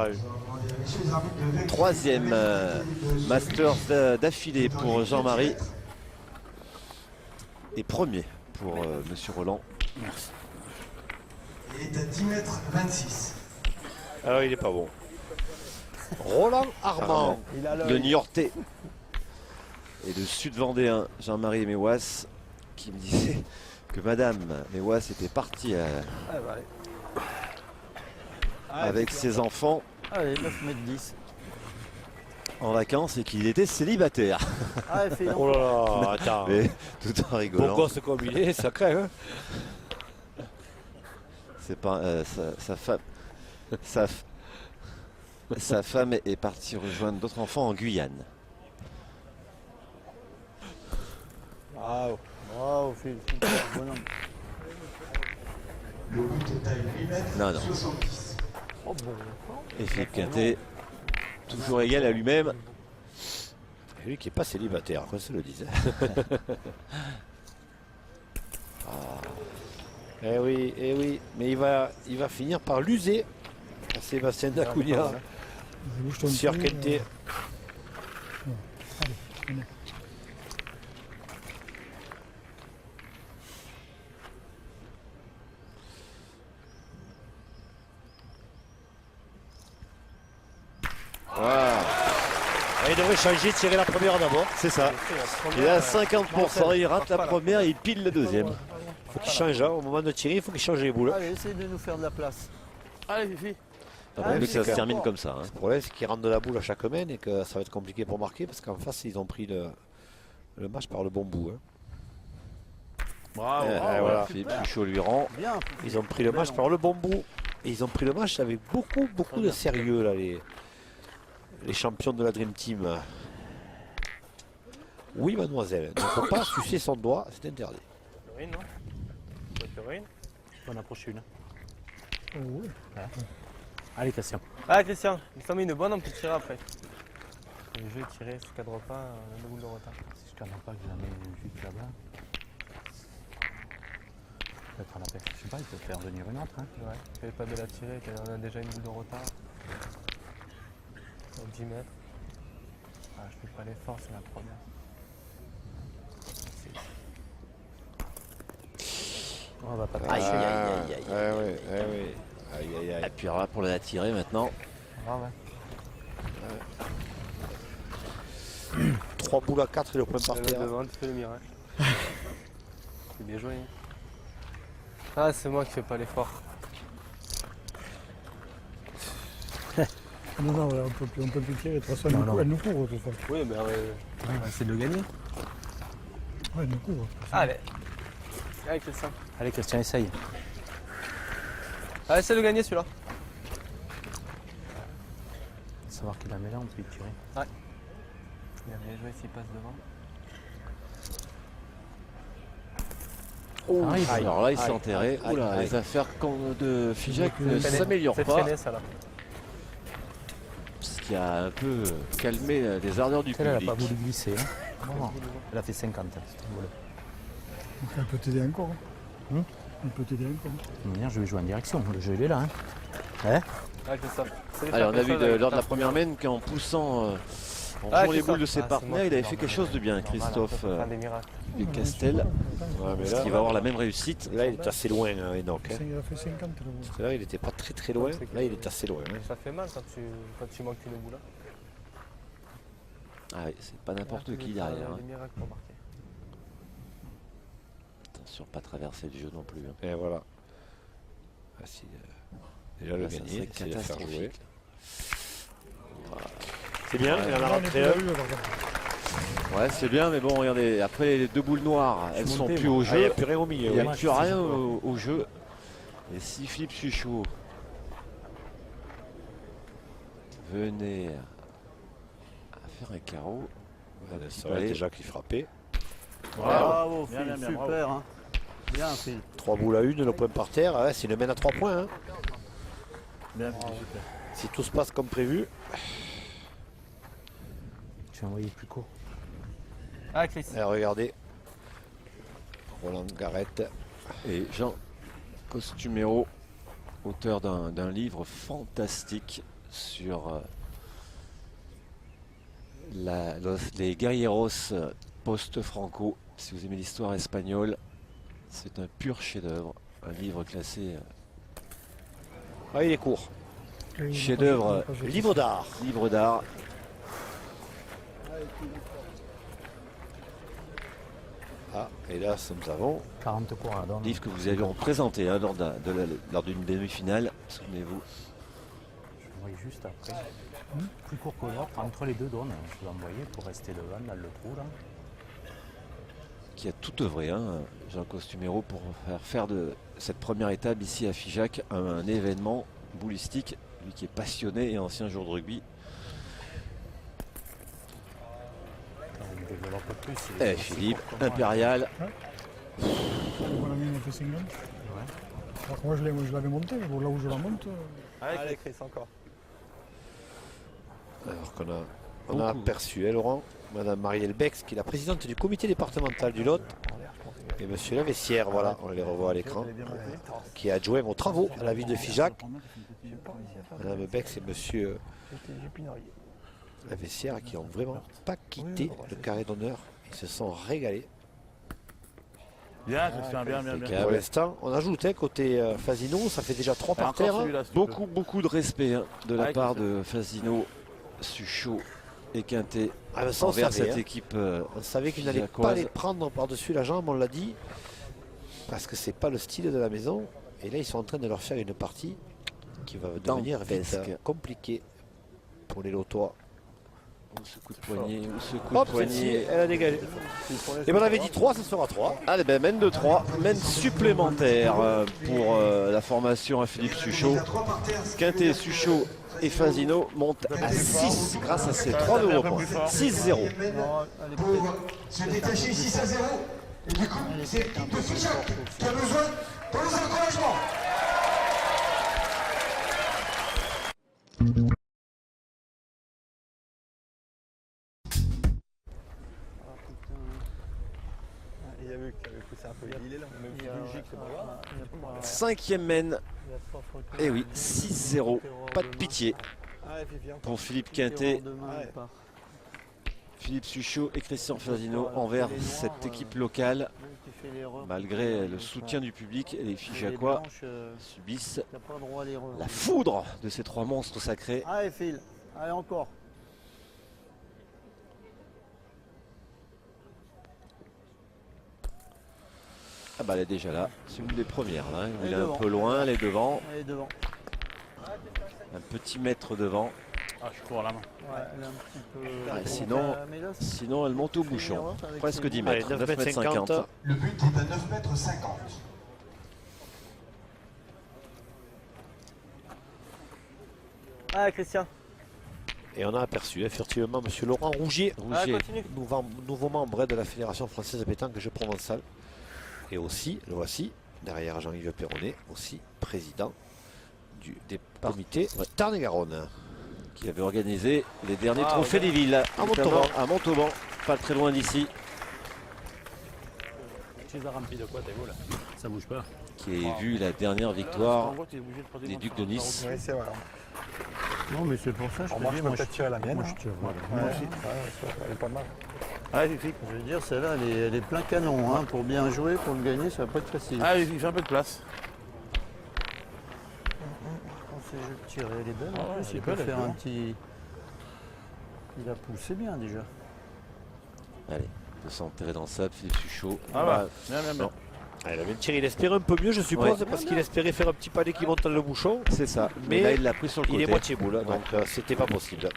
Troisième Masters d'affilée pour Jean-Marie. Et premier pour Monsieur Roland.
Merci.
Il est à 10 mètres 26.
Alors, il est pas bon. Roland Armand.
Il a
Le Niortais. Et le Sud-Vendéen, Jean-Marie Méouas, qui me disait que Madame Méouas était partie avec ses enfants
Allez, 9 mètres 10.
en vacances et qu'il était célibataire.
Ah, elle fait
Oh là là, attends.
Mais tout en
Bon
rigolant.
gosse comme il est, sacré, hein.
C'est pas sa femme. Sa femme est partie rejoindre d'autres enfants en Guyane.
Bravo.
Bravo, Phil. Super, bonhomme.
Le but est à 8 mètres
Non, non.
70.
Oh, bon.
Et Philippe Quintet, toujours égal à lui-même.
Et lui qui n'est pas célibataire, qu'on se le dise. Eh oui, mais il va finir par l'user. Sébastien Dacunia,
Bouge ton
sur
cul,
Quintet.
Voilà,
Il devrait changer, tirer la première d'abord.
c'est ça. Il est à 50%, il rate la première et il pile la deuxième.
Il faut qu'il change, hein. Au moment de tirer, il faut qu'il change les boules.
Allez, essaye de nous faire de la place.
Allez, Fifi.
Pas mieux que ça se termine comme ça. Hein.
Le problème, c'est qu'ils rentrent de la boule à chaque main et que ça va être compliqué pour marquer parce qu'en face, ils ont pris le match par le bon bout. Hein.
Bravo.
Voilà.
Philippe Suchot lui rend.
Bien.
Ils ont pris le match par le bon bout. Et ils ont pris le match avec beaucoup de sérieux, là, les champions de la Dream Team. Oui, mademoiselle. Il ne faut pas sucer son doigt, c'est interdit.
Lorine, non? Lorine.
On en approche une.
Oh, ouais.
Allez, Christian.
Ah, Christian, il t'a mis une bonne, on peut tirer après. Le jeu est tiré, si tu cadres pas, le boule de retard.
Si je cadre pas, que je la mets juste là-bas. Peut-être à la pêche. Je sais pas, il peut faire venir une autre. Hein.
Ouais, tu fais pas de la tirer, on a déjà une boule de retard. 10 mètres. Ah, je fais pas l'effort, c'est la première.
On va pas
Aïe,
passer.
aïe, aïe, aïe, aïe.
Ouais. Aïe, aïe, aïe.
Et puis alors là, pour la tirer maintenant.
Ah ouais.
3 boules à 4 et le point par terre.
Devant, tu fais le miracle. C'est bien joué. Ah, c'est moi qui fais pas l'effort.
Non, on peut plus tirer. De toute façon, elle nous court. De toute façon.
Oui, mais
On va essayer de le gagner.
Ouais, elle nous court.
allez. Allez, Christian.
Allez, Christian, essaye.
Allez, essaie de gagner celui-là.
Savoir qu'il la met là, on peut y tirer.
Il a bien joué s'il passe devant.
Oh,
Arrive.
alors là, il s'est
Aïe,
enterré.
aïe,
Oula,
aïe.
les affaires de Figeac ne
C'est
s'améliorent
c'est
pas.
traîné, ça là.
Ce qui a un peu calmé les ardeurs du
Elle n'a
public.
pas voulu glisser. Hein. Non, elle a fait 50. Cette boule.
Donc elle peut t'aider encore.
Hmm.
Elle peut t'aider encore.
De toute manière, je vais jouer en direction. Le jeu, il est là. Hein.
Allez, Christophe.
Allez, on a vu lors de la première main qu'en poussant, en jouant les boules de ses partenaires, il avait fait quelque chose de bien, Christophe
Des miracles.
et Castel.
Ouais, mais
Parce qu'il va avoir la même réussite.
là, il est assez loin, Enoch. Hein.
Il a fait 50 là.
Parce que là, il était pas très loin. Là, il est assez loin. Hein.
Ça fait mal quand tu manques une boule là.
Ah oui, c'est pas n'importe qui derrière. Hein.
Des miracles pour marquer.
Attention, pas traverser le jeu non plus. Hein.
Et voilà. Ah, si, déjà le
Là, ça
gagner,
serait
c'est de le faire jouer.
catastrophique.
C'est bien, il en a
Là, on est
rentré
plus
un.
à lui, par contre.
Ouais, c'est bien, mais bon, regardez, après les deux boules noires, elles sont plus au
Ah, il
jeu.
n'y a plus rien au milieu.
Il n'y a
ouais.
plus rien au jeu. Et si Philippe Suchot venait à faire un carreau,
Ça aurait été Jacques qui frappait.
Bravo,
Bien,
Phil,
bien, bravo.
super. Hein. Bien, Phil.
3 boules à 1, le point par terre. Ouais, c'est une mène à 3 points. Hein.
Bien, super.
Si tout se passe comme prévu.
Je vais envoyer plus court.
Ah, Chris.
Et regardez. Roland Garrett.
et Jean Costumero, auteur d'un livre fantastique sur les guerrieros post-franco. Si vous aimez l'histoire espagnole, c'est un pur chef-d'œuvre. Un livre classé
Ah, il est court.
chef-d'œuvre,
Livre d'art.
livre d'art.
Ah, et là, nous avons
40 cours là.
Livre que vous aviez présenté hein, lors d'une demi-finale, souvenez-vous.
Je vais envoyer juste après. Plus court que l'autre, entre les deux donnes. Je vais envoyer pour rester devant dans le trou là.
Qui a tout œuvré, hein, Jean Costumero, pour faire de cette première étape ici à Figeac un événement boulistique. Lui qui est passionné et ancien joueur de rugby.
On développe un peu plus.
Et Philippe, Impérial.
Voilà, il a fait 50. Alors que moi, je l'avais monté, mais bon, là où je la monte.
Allez, Chris, encore.
Alors qu'on a aperçu, Laurent, Madame Marielle Bex, qui est la présidente du comité départemental du Lot, et Monsieur Lavessière, voilà, on les revoit à l'écran, qui est adjoint aux travaux à la ville de Figeac. Madame Bex et Monsieur Lavessière qui n'ont vraiment pas quitté le carré d'honneur. Ils se sont régalés.
Bien, Christian, bien, bien, bien.
Pour l'instant, on ajoute côté Fasino, ça fait déjà 3 par
Encore
terre.
celui-là, s'il te plaît.
Beaucoup de respect hein, de la
Avec
part de Fasino, Suchot et Quintet
Ah, ben ça, on
envers
savait,
cette
hein.
équipe.
On savait qu'ils n'allaient
figeacoise.
pas les prendre par-dessus la jambe, on l'a dit, parce que c'est pas le style de la maison. Et là, ils sont en train de leur faire une partie qui va devenir vite
Dantesque.
compliquée pour les Lotois.
Ou ce coup de poignet, ou ce coup
Hop,
de poignet.
celle-ci, elle a dégagé. Et ben, on avait dit 3, ça sera 3.
Allez, ben, mène de 3, mène supplémentaire pour la formation à Philippe Suchot. Quintet, Suchot et Fasino montent à 6 grâce à ces 3 nouveaux points. 6-0.
Pour se détacher 6-0. Et du coup, c'est l'équipe de Figeac qui a besoin de nos encouragements.
Il a vu que tu avais poussé un peu. Il est là, même chirurgique, c'est pas grave.
5e mène. Et oui, 6-0. Pas de pitié. pour Philippe Quintet,
Demain, il part.
Philippe Suchot et Christian Fazino envers cette équipe locale.
Qui fait l'erreur.
Malgré le soutien du public, les Figeacois
blanches,
subissent
t'as pas le droit à l'erreur.
la foudre de ces trois monstres sacrés.
Allez, file. Allez, encore.
Ah bah elle est déjà là, c'est une des premières là, hein.
Elle
Il
est
est un
devant.
peu loin, elle est devant,
Allez, devant.
un petit mètre devant.
Ah, je cours à la main.
Ouais, elle est un petit peu.
Ouais, sinon-
Mais là, c'est-
Sinon elle monte au
une
bouchon,
erreur avec
presque
ses
10
bras.
mètres,
Allez,
9 mètres 50.
Le but est à 9 mètres 50.
Ah, Christian.
Et on a aperçu effectivement M. Laurent Rougier,
Ah,
Rougier,
continue.
nouveau membre de la Fédération Française de Pétanque Jeux Provençal. Et aussi, le voici, derrière Jean-Yves Perronnet, aussi président des comités Tarn-et-Garonne.
qui avait organisé les derniers
Ah,
trophées
ouais.
des villes
Montauban.
notamment à Montauban, pas très loin d'ici,
Tu les as remplis de quoi tes veaux là? Ça bouge pas.
qui a vu la dernière victoire
En gros, t'es obligé de poser
des
dans
Ducs
ton-
de Nice.
Oui, c'est vrai.
Non, mais c'est pour ça que je te dis, moi,
peut-être tirer la mienne.
moi, je tire, voilà. Moi aussi.
Elle est pas mal.
Ah, il fait,
Je veux dire, celle-là, elle est plein canon. Hein. Pour bien jouer, pour le gagner, ça va pas être facile.
ah, il fait un peu de place.
Quand c'est jeu de tirer, elle est belle.
Ah
En
ouais,
plus,
elle
il
est
peut
belle, elle
faire
est
un
belle.
petit. Il a poussé bien déjà.
Allez, de s'enterrer dans le sable, Philippe Suchot.
Ah, bah, bien, bien, bien.
non.
Ah, il a bien tiré, il espérait un peu mieux, je suppose,
Ouais.
parce qu'il espérait faire un petit palais qui monte dans le bouchon.
C'est ça, mais
Mais
là il l'a pris sur le
Il
côté.
est moitié boule, donc c'était pas possible.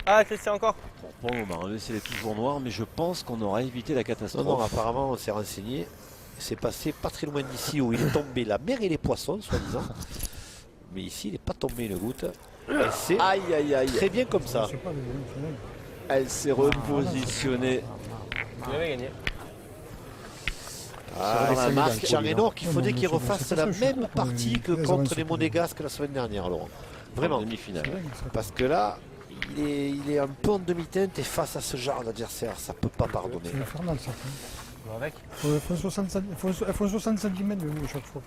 Ah, Christian, encore.
Pour le moment, le ciel est toujours noir, mais je pense qu'on aura évité la
Non,
catastrophe.
non, apparemment, on s'est renseigné. C'est passé pas très loin d'ici où il est tombé la mer et les poissons, soi-disant. Mais ici, il n'est pas tombé une goutte. Et c'est
Aïe aïe aïe,
très bien comme ça.
Je sais pas, mais c'est bon.
elle s'est repositionnée
Il avait gagné.
Ah,
sur la marque.
Charénor qu'il
Non,
faudrait
mais
qu'il
c'est bon,
refasse
c'est
la
ça, je suis
même
pour
partie
les-
que
les
contre
avances
les
pour-
Monégasques la semaine dernière, Laurent.
en
Vraiment.
demi-finale.
C'est dingue, ça.
Parce que là, il est un peu en demi-teinte et face à ce genre d'adversaire, ça peut pas pardonner.
C'est infernal ça.
Avec.
Il faut 60 cm de vous à chaque fois.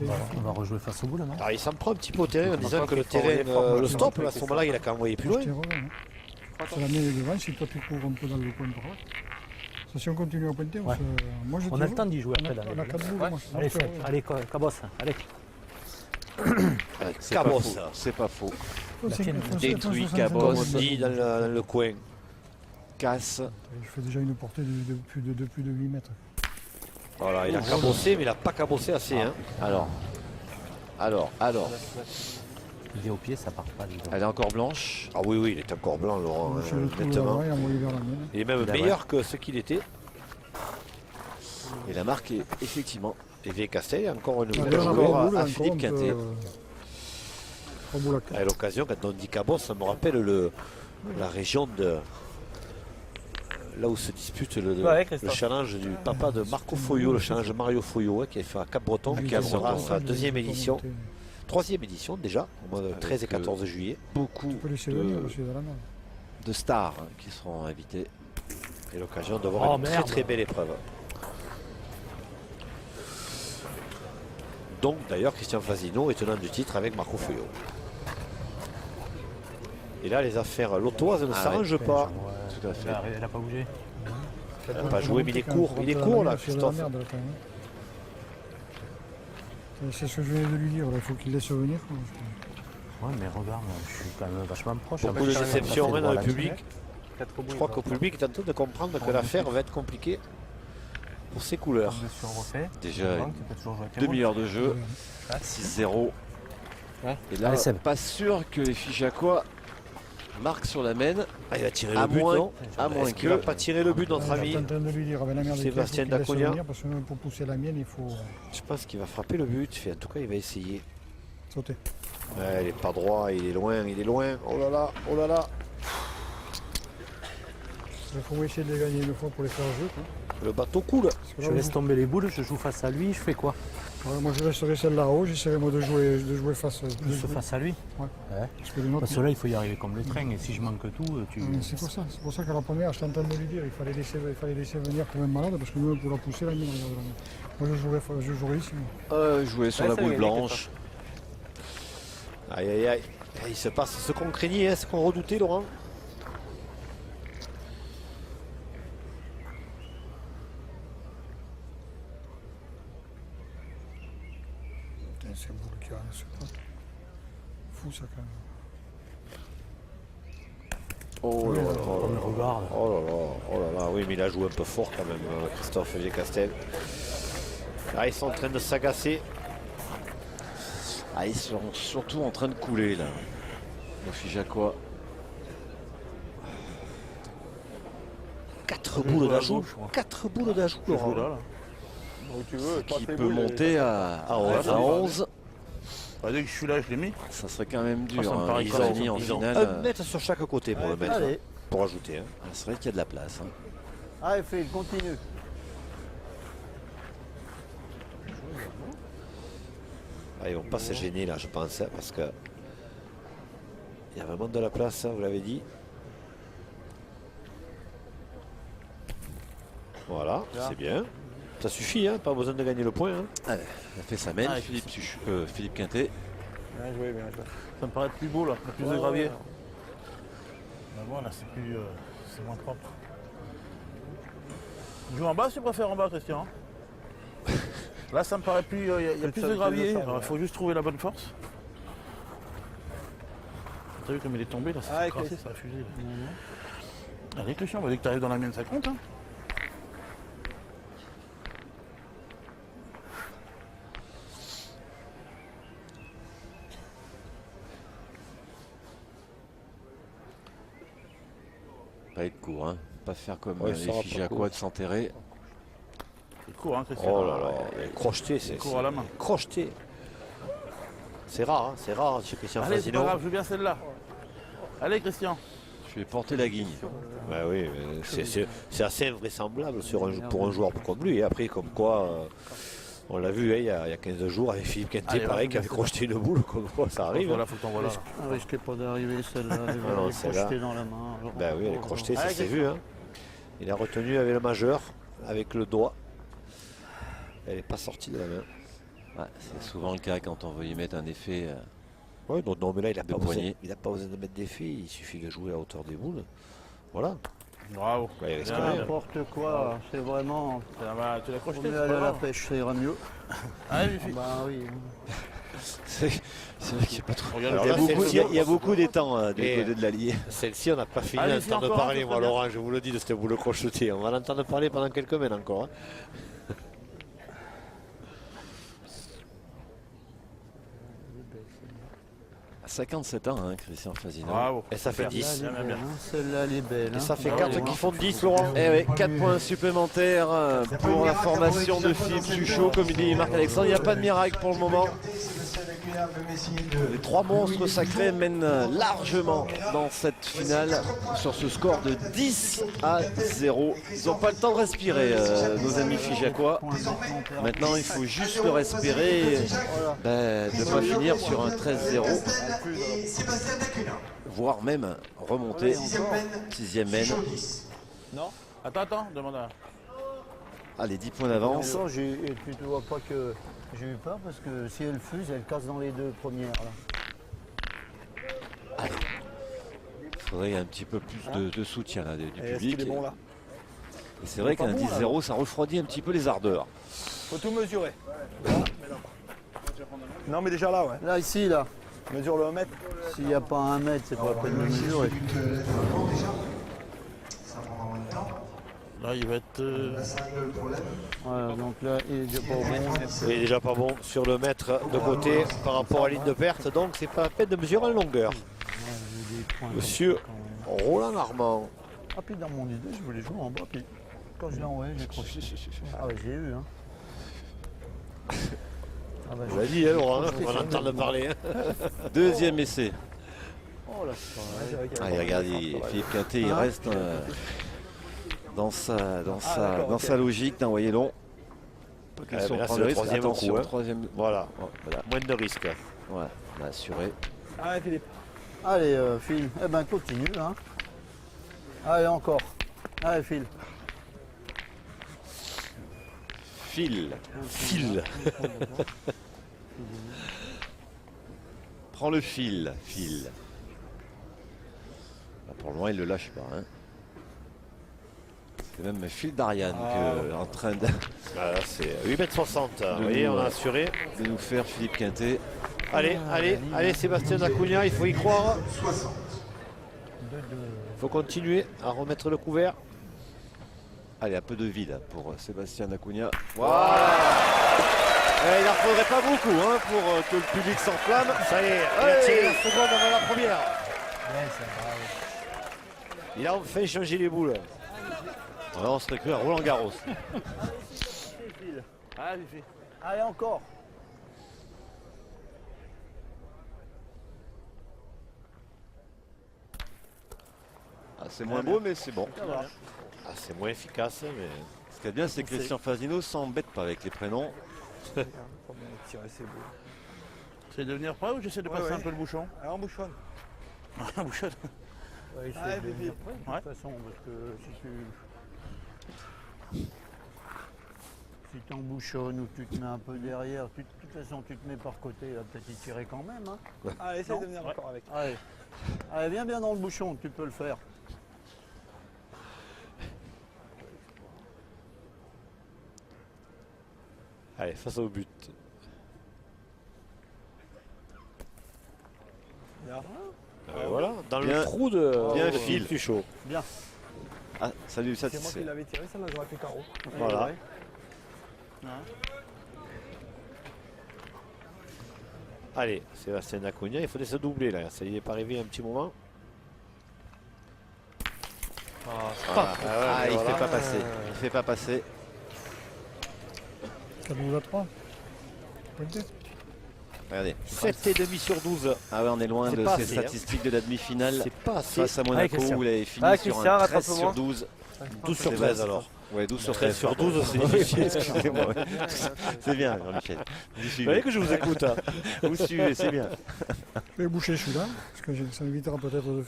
Et
On va rejouer face au bout là, non?
Alors il s'en prend un petit peu au terrain en disant
pas
que le
qu'il faut
terrain
envoyer fort,
le
moi,
stop,
je
à ce moment-là il a qu'à envoyer plus loin.
je tire revers, hein. C'est la mienne devant, si toi tu cours un peu dans le coin droit. Ça, si on continue à pointer,
Ouais.
moi je
On a le temps d'y jouer après.
On a 4 boules, moi.
Allez, Fred, allez, Cabosse, allez.
C'est pas
Cabosse.
faux, c'est pas faux.
Détruit,
Cabosse.
comme on
Cabosse.
dit dans le coin.
Casse.
Je fais déjà une portée de plus de 8 mètres.
Voilà, il a cabossé, mais il n'a pas cabossé assez. Hein.
Alors.
Il est au pied, ça part pas. dis donc.
Elle est encore blanche.
Ah oui, il est encore blanc, Laurent,
Je le trouve
nettement.
là-bas, il a envoyé vers la mienne.
Il est même
Il a-
meilleur que ce qu'il était.
Et la marque est effectivement.
Et Castel, encore une
Ah,
belle
là,
jouée.
encore
encore,
à
encore,
Philippe
on peut,
Quintet.
3 boules à 4.
À l'occasion, quand on dit cabosse, ça me rappelle la région de. Là où se dispute
Ouais,
le
Christophe.
challenge du papa de Marco Foyot, le challenge de Mario Foyot, qui est fait à Cap-Breton, qui sera sa deuxième édition, troisième édition déjà, au mois de 13 et 14 juillet.
Beaucoup
Tu peux laisser venir
de,
aussi dans la mer.
de stars qui seront invités.
Et l'occasion de voir
Oh,
une très
merde.
très belle épreuve. Donc d'ailleurs Christian Fazino est tenant du titre avec Marco Foyot. Et là les affaires lotoises ne
Ah
s'arrangent
ouais.
pas.
Tout à fait.
Elle a pas bougé.
Il n'a pas joué mais il est court. Il est court là Christophe.
C'est ce que je venais de lui dire, là. Il faut qu'il laisse venir.
Ouais, mais regarde, je suis quand même vachement proche.
Beaucoup de déceptions hein, dans le public.
Quatre boules.
Je crois qu'au public est en train de comprendre que l'affaire va être compliquée pour ses couleurs.
Dessus, on refait.
Déjà
Donc, tu peux toujours jouer avec les
demi-heure de jeu,
Ouais.
6-0.
Ouais.
Et là,
Allez, Seb.
pas sûr que les Figeacois marquent sur la mène,
Ah, il va tirer
à
le but,
moins,
non
à moins
Est-ce qu'il va
que.
pas tirer le but, notre ami?
Je suis en train de lui dire avec la merde
Sébastien
qu'il faut qu'il laisse
Daconia.
venir, parce que pour pousser la mienne, il faut
Je pense qu'il va frapper le but. En tout cas, il va essayer.
sauter.
Ouais, il est pas droit, il est loin, il est loin. Oh là là, oh là là.
Il faut essayer de les gagner une fois pour les faire jouer. Quoi.
Le bateau coule.
Parce que là,
Je laisse tomber les boules, je joue face à lui, je fais quoi?
Ouais, moi je laisserai celle là-haut, j'essaierai moi de jouer face,
Face à lui.
Ouais.
Ouais.
Parce que les nôtres,
Parce que là, il faut y arriver comme le train. Et si je manque tout, tu.
c'est pour ça qu'à la première, je t'entends de lui dire, il fallait laisser venir quand même malade, parce que nous, pour la pousser, là, moi je jouerai ici.
Jouer sur la boule blanche.
Aïe aïe aïe. Il se passe ce qu'on craignait, ce qu'on redoutait, Laurent.
C'est boule qui a ce pote. Fou ça quand même.
Oh là là,
On le regarde.
oh là là, oui, mais il a joué un peu fort quand même, Christophe Vieux-Castel. Là, ils sont en train de s'agacer.
Ils sont surtout en train de couler là. Le Figeacois.
4 boules d'ajout. 4 boules d'ajout, Laurent.
Donc tu veux,
Qui peut monter à 11.
Dès que je suis là, je l'ai mis.
Ça serait quand même dur.
Ça me paraît
Ils
correct.
ont mis en
Ils ont
finale.
1 mètre sur chaque côté pour le mettre.
Allez.
Pour ajouter.
C'est vrai qu'il y a de la place.
Allez, Phil, continue.
Ils vont pas se gêner là, je pense, parce que il y a vraiment de la place, vous l'avez dit. Voilà, c'est bien. Ça suffit, pas besoin de gagner le point.
Il a fait sa main, Philippe Quintet.
Bien joué, bien joué.
Ça me paraît plus beau là, plus de gravier.
Mais bon, là, c'est moins propre.
Tu joues en bas, tu préfères en bas, Christian? Là, ça me paraît plus. Il y a plus de gravier. Il faut juste trouver la bonne force. T'as vu comme il est tombé là, c'est crassé, ça a fusé. Allez, Christian, dès que tu arrives dans la mienne, ça compte.
Pas être court, pas faire comme
Ouais,
les
ça va pas
Figeacois
court.
de s'enterrer.
C'est court, Christian.
Oh là là, crocheté, c'est
Court à la main.
crocheté. C'est rare, chez Christian
Allez, c'est pas
Fasino.
grave, je veux bien celle-là. Allez, Christian.
Je vais porter la guigne.
Bah oui, c'est assez invraisemblable pour un joueur comme lui. Et après, comme quoi, on l'a vu il y a 15 jours avec Philippe Quintet,
Allez,
pareil, qui avait crocheté une boule, comme quoi ça arrive.
Voilà, faut que t'envoies là.
Ne risquez pas d'arriver celle-là. Elle va
non,
aller
celle-là.
projeter dans la main. Alors.
Bah oui, elle est crochetée, ça
Allez,
s'est
Christian.
vu. Il a retenu avec le majeur, avec le doigt. Elle n'est pas sortie de la main.
Ouais, c'est souvent le cas quand on veut y mettre un effet.
Ouais, non, mais là, il n'a
De
pas,
poignet.
pas besoin de mettre d'effet, il suffit de jouer à hauteur des boules. Voilà.
Bravo.
Ouais, il risque
Bien,
rien.
N'importe quoi, c'est vraiment.
Ça va, tu l'as
Vaut
crocheté,
mieux
c'est
aller
pas
à la
grave.
pêche, ça ira mieux.
Allez, Fifi.
Bah oui.
C'est vrai qu'il n'y a pas trop.
Regarde,
Alors
Il y a
là,
beaucoup,
c'est-
il y a beaucoup d'étangs du
Et-
côté de l'Allier.
Celle-ci, on n'a pas fini
Allez,
d'entendre
encore
parler,
un,
moi,
ça serait
Laurent, je vous le dis, de cette boule crochetée. On va l'entendre parler pendant quelques semaines encore.
À 57 ans, Christian Fasino.
Bravo.
Et ça fait
Super.
10.
Bien, bien, bien.
Celle-là, elle est belle.
Et
hein.
ça fait
Ah
4
ouais,
qui font 10, Laurent.
Eh oui, 4 points supplémentaires pour la formation de Philippe Suchot, comme il dit Marc-Alexandre. Il n'y a pas de miracle pour le moment. Les 3 monstres sacrés mènent largement dans cette finale sur ce score de 10-0. Ils n'ont pas le temps de respirer, nos amis Figeacois. Maintenant, il faut juste respirer, de ne pas finir sur un 13-0, voire même remonter 6e mène.
Non. Attends, demande à.
Allez, 10 points d'avance.
Encore, et tu ne vois pas que j'ai eu peur parce que si elle fuse, elle casse dans les 2 premières. Là.
Il faudrait un petit peu plus de soutien là, du public.
Est-ce là
Et c'est vrai qu'un 10-0, ça refroidit un petit peu les ardeurs.
Faut tout mesurer. Non, mais déjà là, ouais.
Là, ici, là.
Mesure le 1 mètre.
S'il n'y a pas 1 mètre, c'est pas la peine de mesurer.
Là, il va être.
Voilà, donc là, il est pas bon.
Il est déjà pas bon sur le mètre de côté par rapport à la ligne de perte, donc c'est pas la peine de mesurer en longueur. Monsieur Roland Armand.
Ah, puis dans mon idée, je voulais jouer en bas. Puis quand je l'ai envoyé, j'ai croché. Ah, ouais, j'ai eu. Hein. Ah, bah,
Je l'ai dit, Laurent, on va l'entendre parler.
Deuxième essai.
Oh là, c'est pas vrai.
Allez, regardez, Philippe Quintet, il reste dans sa logique d'envoyer long. Pas question de
là,
prendre
c'est le
risque.
troisième
Attention,
coup, hein.
troisième.
Voilà,
Oh, voilà.
moins de risques.
Ouais, on a assuré.
Allez, Philippe.
Allez, Phil. Eh ben, continue, hein. Allez, encore. Allez, Phil.
File.
Fil.
Prends le fil. Là, pour le moment, il le lâche pas. Hein. C'est même Phil d'Ariane en train de,
Voilà, c'est 8,60 m. Vous voyez, on a assuré.
de nous faire Philippe Quintet.
Allez, Sébastien Acuna, il faut y croire. Il faut continuer à remettre le couvert.
Allez, un peu de vide pour Sébastien Acuna.
Voilà. Il n'en faudrait pas beaucoup hein, pour que le public s'enflamme. Ça y est, il a tiré la seconde avant la première. Il a enfin changé les boules.
Alors, on serait cru à Roland Garros.
Allez,
Allez, encore.
Ah, c'est moins beau, mais c'est bon.
Ah, c'est moins efficace, mais.
Ce qui est bien, c'est que Christian Fazino s'embête pas avec les prénoms.
C'est de venir près ou j'essaie de passer un peu le bouchon?
Alors, on bouchonne.
Un bouchon.
Ouais,
Allez,
de venir
Philippe.
près, de toute façon, parce que si tu embouchonnes ou tu te mets un peu derrière, de toute façon, tu te mets par côté, là, peut-être y tirer quand même. Hein.
Allez, essaye
Non.
de venir encore avec.
Allez. Allez, viens bien dans le bouchon, tu peux le faire.
Allez, face au but. Voilà, dans
Bien.
le trou de
Bien
Philippe
fil.
Suchot.
Bien.
Ah, salut, ça
C'est moi qui l'avais tiré, ça là, j'aurais fait carreau.
Voilà.
Ouais.
Allez, Sébastien Acuna, il faudrait se doubler là. Ça y est pas arrivé un petit moment.
Ah, il fait pas passer. Il fait pas passer.
4 à 3. Pointé.
Regardez.
7,5 sur 12.
Ah ouais, on est loin
C'est
de
pas
ces
assez, hein.
statistiques de la demi-finale.
C'est pas assez.
Face à Monaco
Christian.
où il avait fini
Ah,
sur
Christian,
un 13 sur
rattrape-moi.
12.
12 sur
C'est
13
vrai.
alors.
Ouais, 12 sur
13
13.
sur 12, c'est difficile.
Excusez-moi. C'est bien, Jean-Michel. Vous
Vous
suivez.
voyez que je vous écoute. Hein.
Vous suivez, c'est bien.
Je vais boucher celui-là, parce que ça évitera peut-être de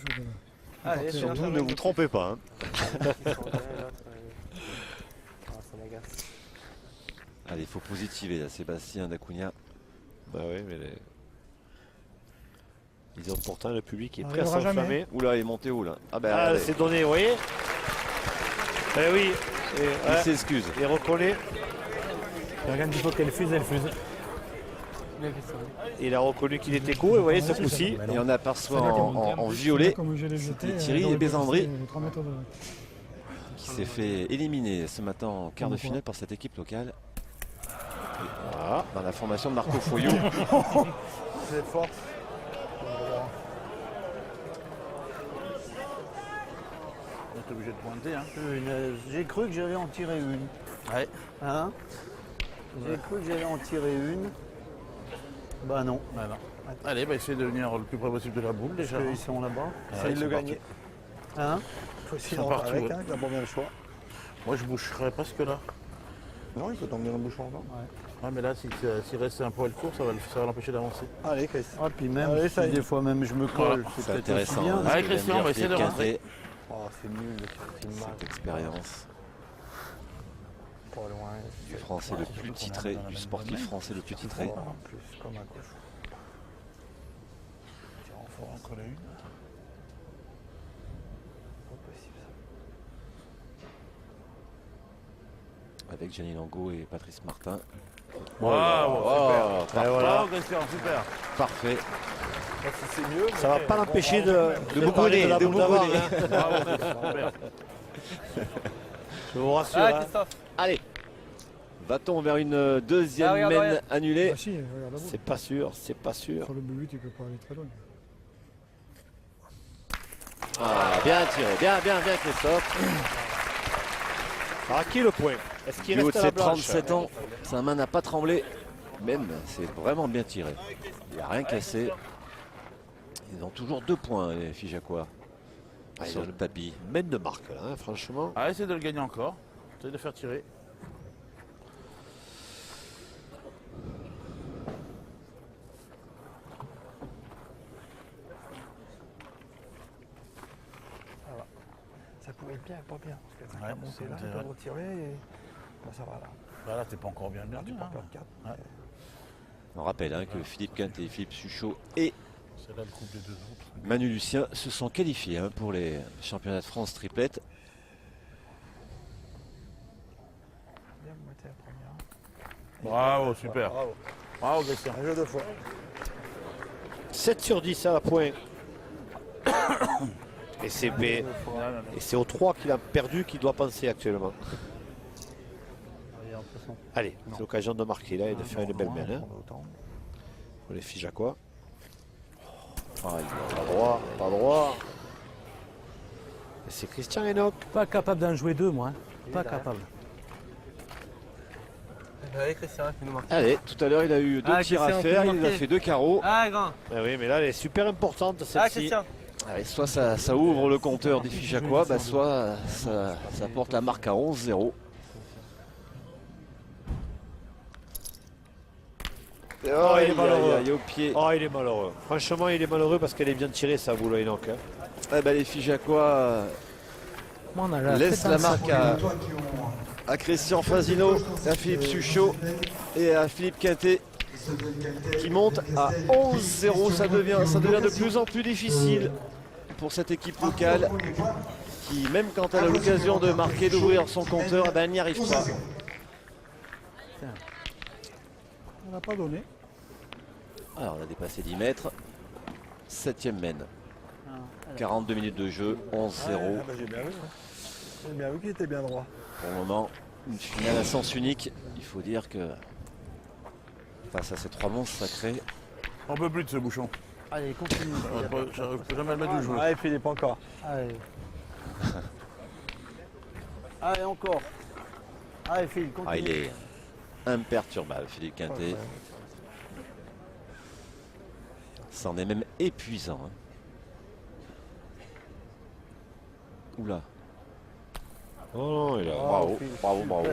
Allez,
Surtout, ne vous trompez pas. Hein.
Ça m'agace.
Allez, il faut positiver, là, Sébastien Acuna.
Bah oui, mais ils ont pourtant le public qui est
On
prêt à
arrivera jamais.
s'enflammer.
Oula, il est monté où là? Ah ben,
Ah,
regardez.
c'est donné, vous voyez. Eh oui,
Il s'excuse.
il reconnaît.
Regarde, il faut qu'elle fuse, elle fuse.
Il a reconnu qu'il était court, et vous voyez ce coup-ci.
Et on aperçoit en violet
Comme je l'ai jeté,
Thierry
j'aurais pu
Bézandry.
rester 3 mètres de...
qui s'est fait éliminer ce matin en quart de finale par cette équipe locale.
Voilà.
Dans la formation de Marco Foyot.
C'est fort.
On est obligé de pointer. Hein.
J'ai cru que j'allais en tirer une.
Ouais.
Hein? J'ai cru que j'allais en tirer une. Bah non.
Voilà. Allez, bah, essayez de venir le plus près possible de la boule déjà.
Parce qu'ils sont là-bas.
Essaye de le gagner.
Hein?
Faut aussi
Ils sont
rentrer
partout,
avec,
ouais.
hein, t'as pas bien le choix.
Moi je boucherais presque là.
Non, il faut tomber dans le bouchon encore.
Ouais, mais là, s'il reste un poil court, ça va l'empêcher d'avancer.
Allez, Chris.
Ah, puis même,
Allez,
si
ça y est.
des fois même je me colle,
Voilà.
C'est
peut-être
intéressant.
aussi bien.
hein,
Allez,
ce que vient
Christian,
dire
on va essayer de
Philippe
rentrer.
Quintet,
Oh, c'est nul, c'est une marque.
cette expérience
Pas loin.
du français le plus titré, du sportif français le plus titré.
En plus, comme un cochon. Tiens, on faut en coller une. Pas possible ça.
Avec Gianni Lango et Patrice Martin.
Bravo,
Oh,
super. Bravo, Christian, super.
parfait.
C'est mieux.
Ça va pas l'empêcher de
bougonner,
parler de la
de
boule d'avant.
bougonner.
Hein.
Bravo, super.
Je vous rassure.
Ah,
hein.
Christophe.
Allez, va-t-on vers une deuxième
Ah, regarde,
mène
regarde.
annulée?
Ah si, regarde la boule.
C'est pas sûr, c'est pas sûr.
Sur le but, il peut pas aller très loin.
Ah, bien tiré, bien Christophe.
À qui le point? Est-ce qu'il
Du haut
reste
de
à la
ses
blanche?
37 ans, sa main n'a pas tremblé. Même, c'est vraiment bien tiré. Il n'y a rien cassé. Ils ont toujours 2 points, les Figeacois, sur le tapis.
Mène de marque là, hein, franchement.
Allez, essayez de le gagner encore. Essayez de faire tirer.
bien, pas bien. Parce que
Ouais,
ça a monté là,
c'est
ils
vrai.
peuvent retirer et là, ça va là.
Bah là, t'es pas encore bien perdu.
Pas
Hein.
perdre 4.
Ouais.
On rappelle hein, que Philippe Quintet, Philippe Suchot et
C'est là le couple des deux autres.
Manu Lucien se sont qualifiés hein, pour les championnats de France triplette.
Bien, vous mettez la première.
Bravo, super.
Bravo.
Bravo, Christian.
Un jeu de fois.
7 sur 10 à la pointe. Et c'est au 3 qu'il a perdu qu'il doit penser actuellement. Allez, c'est l'occasion de marquer là et de faire une belle mène. Hein, pour les Figeacois. Pas droit, pas droit. Et c'est Christian Enoch.
Pas capable d'en jouer deux, moi. Hein. Pas capable.
Allez, Christian, tu nous marques.
Allez, tout à l'heure il a eu deux tirs à
Christian,
faire,
tu peux
il a
marquer.
fait 2 carreaux.
Ah, grand.
Ah oui, mais là elle est super importante
Ah,
celle-ci.
Christian.
Allez, soit ça ouvre le compteur des Figeacois, bah, soit ça porte la marque à 11-0.
Oh, il est malheureux.
Aïe, au pied.
Oh, il est malheureux. Franchement, il est malheureux parce qu'elle est bien tirée sa boule à Enoch. Hein.
Eh ben, les Figeacois
Moi, on a la
laissent
tête
la
dans le
marque
sac.
à Christian Fazino, à Philippe Suchot et à Philippe Quintet qui monte à 11-0. Ça devient de plus en plus difficile pour cette équipe locale qui, même quand elle a l'occasion de marquer, d'ouvrir son compteur, eh ben, elle n'y arrive pas.
On n'a pas donné.
Alors on a dépassé 10 mètres. 7e mène. 42 minutes de jeu, 11-0.
J'ai bien vu. J'ai bien vu qu'il était bien droit.
Pour le moment, une finale à sens unique. Il faut dire que face à ces 3 monstres sacrés,
On peut plus de ce bouchon.
Allez, continue.
Je ne peux jamais le mettre où je veux.
Allez, Philippe, encore. Allez. Allez, encore. Allez, Philippe, continue.
il est imperturbable, Philippe Quintet. C'en est même épuisant. Hein. Oula.
Oh non, il a...
Bravo, bravo, bravo.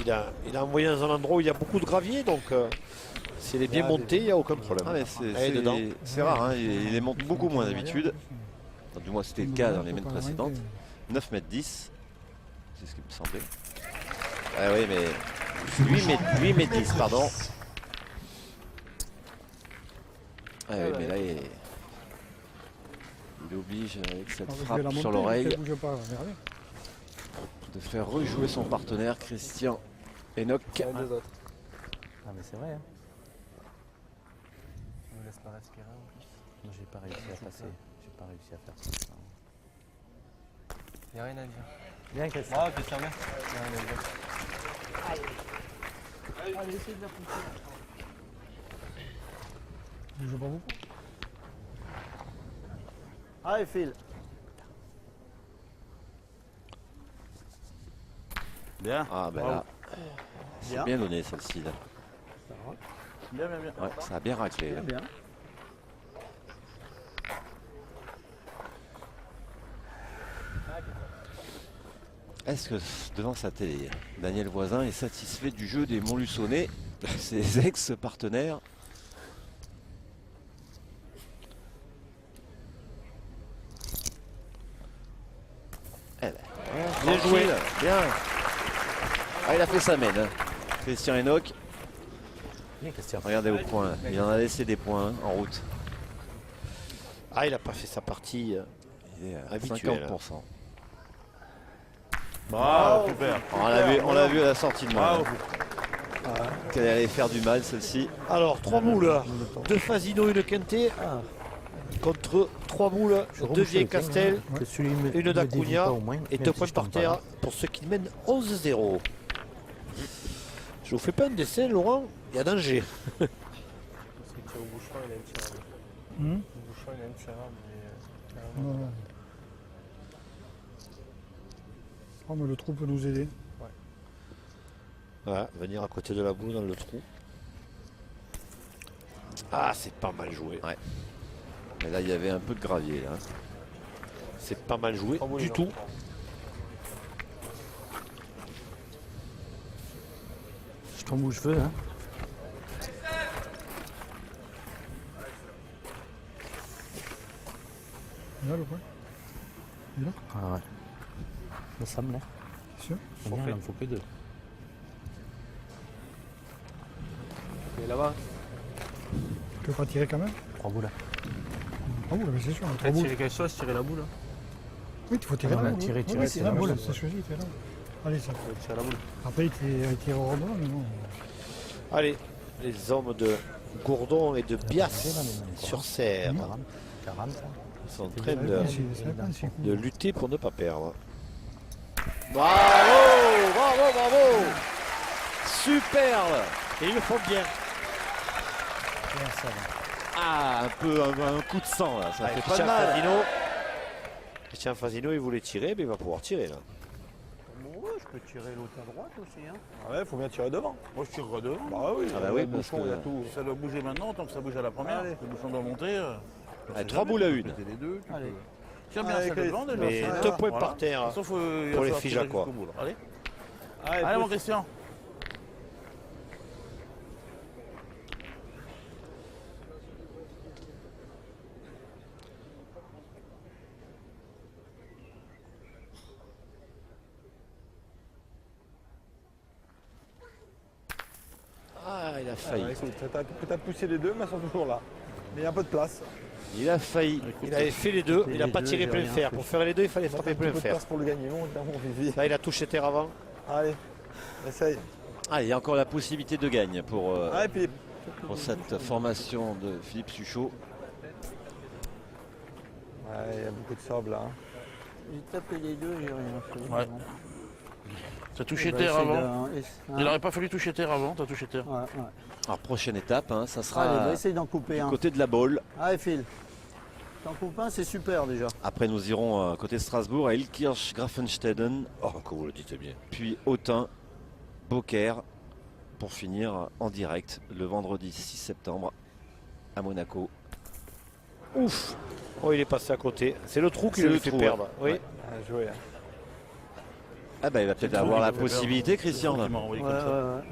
Il a envoyé dans un endroit où il y a beaucoup de gravier, donc s'il est bien monté, il n'y a aucun problème.
Ah, mais c'est rare, hein. Il les monte beaucoup moins d'habitude. Enfin, du moins c'était le cas dans les mènes précédentes. 9 mètres 10, c'est ce qui me semblait. Ah oui, mais 8 mètres 10, pardon. Ah oui, mais là il oblige avec cette frappe sur l'oreille de faire rejouer son partenaire Christian Enoch.
Il y en a deux autres.
Ah, mais c'est vrai. Hein.
Je vous laisse pas respirer en plus.
Moi, j'ai pas réussi à passer. J'ai pas réussi à faire ça.
Il n'y a rien à dire.
Bien, Christian.
Bravo, Christian, bien. Il n'y a rien à dire.
Allez, essayez de la pousser.
Il joue pas beaucoup.
Allez, Phil.
Bien.
Ah ben là, c'est bien donné celle-ci là.
Bien, bien, bien.
Ouais, ça a bien raclé. Là.
Bien.
Est-ce que devant sa télé, Daniel Voisin est satisfait du jeu des Montluçonnais, ses ex-partenaires? Eh ben, bien joué, bien. Ah, il a fait sa mène, hein. Christian Enoch.
Bien, Christian.
Regardez au point, il en a laissé des points hein, en route.
Ah, il n'a pas fait sa partie.
Il est à
Habituel.
50%.
Bravo, super.
On l'a vu à la sortie de moi.
Bravo.
Qu'elle allait faire du mal celle-ci.
Alors, 3 moules, 2 Fazino, une Quintet, contre 3 moules, 2 Vieilles Castel, une d'Acuna et 2 points par terre pour ceux qui mènent 11-0. Je vous fais pas un dessin, Laurent, il y a danger.
Parce que tire au bouchon, il a une tirable. Le bouchon, il a une tirable. Mais,
Non, non. Oh, mais le trou peut nous aider.
Voilà, venir à côté de la boule dans le trou. Ah, c'est pas mal joué.
Ouais. Mais là, il y avait un peu de gravier. Là.
C'est pas mal joué
Pas beau,
du
non.
tout.
Je tombe où je veux. Hein.
Là, le point. Il est là.
Ah ouais. ensemble. Là.
Sûr.
C'est bien, il en faut que 2.
Et là-bas.
Tu veux pas tirer quand même
3 boules.
Ah oui, mais c'est sûr.
Après, tirer quelque chose, tirer la boule.
Oui, il faut tirer
Ah,
la
on a
boule.
tiré,
Oui,
tiré,
oui,
c'est
c'est
la
la boule.
boule.
C'est choisi, tire la boule. Allez, ça.
Tirer la boule.
Après, il tire au rebond, mais bon.
Allez, les hommes de Gourdon et de Bias sur Serre
40.
sont en train de
De
lutter pour ne pas perdre.
Bravo, bravo, bravo. Superbe.
Et ils le font bien.
Ah, un peu un coup de sang là, ça fait pas de
Christian
mal.
Fasino. Christian Fasino, il voulait tirer, mais il va pouvoir tirer là.
Ouais, je peux tirer l'autre à droite aussi. Hein.
Ouais, faut bien tirer devant. Moi, je tirerai devant. Bah oui,
Ah bah oui,
le
parce
bouchon,
que-
il y a tout. Ça doit bouger maintenant, tant que ça bouge à la première.
Allez.
Le bouchon doit monter.
Allez, 3 boules à 1.
Les deux.
Allez.
Tiens bien
Allez,
celle de devant déjà.
Mais
celle-là.
2 points
Voilà.
par terre.
Sauf
pour les Figeacois.
Allez. Allez, mon Christian.
Ah, il a failli.
T'as poussé les deux, mais elles sont toujours là. Mais il y a un peu de place.
Il a failli.
Il avait fait les deux, il n'a
les
pas
deux,
tiré
j'ai
plein
rien
fer.
fait.
Pour faire les deux, il fallait frapper plein fer.
pour le gagner, mon Vivi.
Là, il a touché terre avant.
Allez, essaye.
Ah, il y a encore la possibilité de gagne pour
Allez,
pour cette formation de Philippe Suchot.
Ouais, il y a beaucoup de sable là.
J'ai tapé les deux, j'ai rien fait.
Ouais. T'as touché
On va
terre
essayer
avant.
de-
Il n'aurait pas fallu toucher terre avant, t'as touché terre.
Ouais, ouais.
Alors prochaine étape, hein, ça
Allez, on
sera
va essayer d'en couper un.
côté de la Baule.
Allez, Phil. T'en coupes un, c'est super déjà.
Après nous irons côté Strasbourg à Ilkirch Grafensteden,
Oh, comme vous le dites bien.
puis Autun, Beaucaire, pour finir en direct le vendredi 6 septembre à Monaco.
Ouf. Oh, il est passé à côté. C'est le trou qui
C'est
le
le
fait
trou,
perdre.
ouais.
Oui.
Joué.
Ah bah il va peut-être avoir la possibilité, Christian, là.
Ouais, ouais, ouais.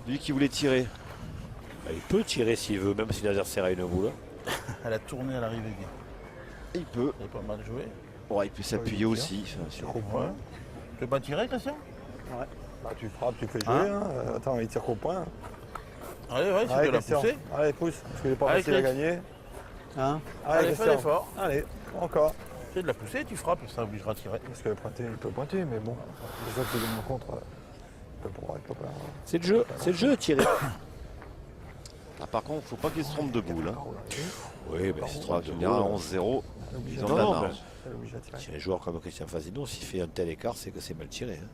Lui qui voulait tirer.
Bah, il peut tirer s'il veut, même si l'adversaire a une boule.
Elle a tourné à l'arrivée.
Il peut.
Il est pas mal joué.
Bon, il peut s'appuyer aussi. Enfin, sur-
Ouais. Tu veux pas tirer, Christian?
Bah, tu frappes, tu fais jouer. Hein. Attends, il tire qu'au point.
Allez, ouais, tu
Allez,
peux la
Christian.
pousser.
Allez, pousse, parce qu'il n'est pas
Allez,
facile à
Chris.
gagner.
Hein
Allez, fais
Christian.
l'effort.
Allez, encore.
Tu de la pousser, tu frappes, ça obligera de tirer.
Parce que pointer, il peut pointer, mais bon, les autres qui donnent contre, il peut pas.
C'est le jeu, tirer.
Ah, par contre, faut pas qu'il se trompe de boule. Hein.
Oui, mais c'est
On
trop
va finir à 11-0. Ils ont de la
Non,
marge.
Elle est obligée à tirer.
Si un joueur comme Christian Fasino, s'il fait un tel écart, c'est que c'est mal tiré. Hein.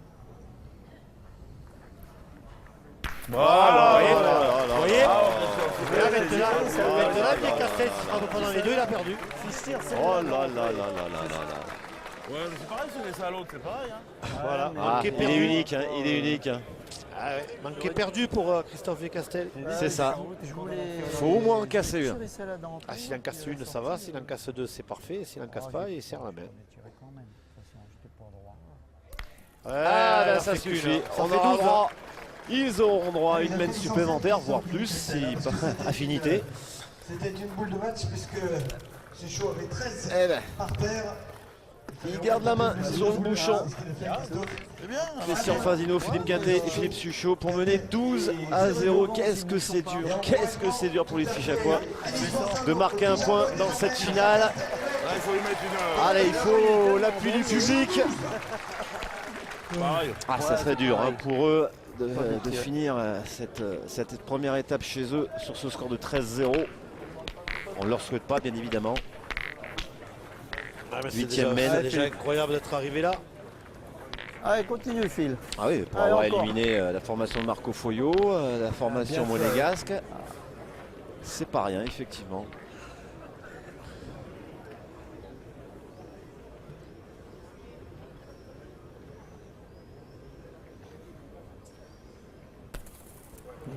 Voilà,
Vous
vous voyez
Ah,
Et là, maintenant, Pierre Castel, s'il frappe pendant les deux, il a perdu.
Oh là là là là là là.
Ouais, mais c'est pareil, c'est ça à l'autre, c'est pareil. Hein.
Voilà.
Ah,
Manqué
il
perdu.
est unique, hein, il est unique. Hein.
Ah ouais, manqué perdu pour Christophe Castel.
C'est ça.
Je voulais.
Faut au moins en casser une.
tirer celle-là dans le
Ah, s'il en casse une, ça va. S'il en casse deux, c'est parfait. S'il en casse pas, il serre la main.
Ah, là,
là,
ça
fait qu'une,
suffit.
hein. Ça
On
fait
aura
12,
droit. Ils auront droit à une mène supplémentaire, voire plus, si affinité.
C'était une boule de match puisque Suchot avait 13
Eh ben,
par terre.
il garde la main sur le bouchon.
C'est bien.
Christian Fasino, Philippe Quintet et Philippe Suchot pour mener 12-0. Qu'est-ce que c'est dur, qu'est-ce que c'est dur pour les Figeacois de marquer un point dans cette finale.
Il faut y mettre une.
Allez, il faut l'appui du public.
Pareil.
Ah, ça serait dur hein, pour eux de finir cette première étape chez eux sur ce score de 13-0. On ne leur souhaite pas, bien évidemment. Huitième mène.
C'est déjà incroyable d'être arrivé là.
Allez, continue, Phil.
Ah oui, pour
Allez,
avoir
encore.
éliminé la formation de Marco Foyo, la formation monégasque. C'est pas rien, effectivement.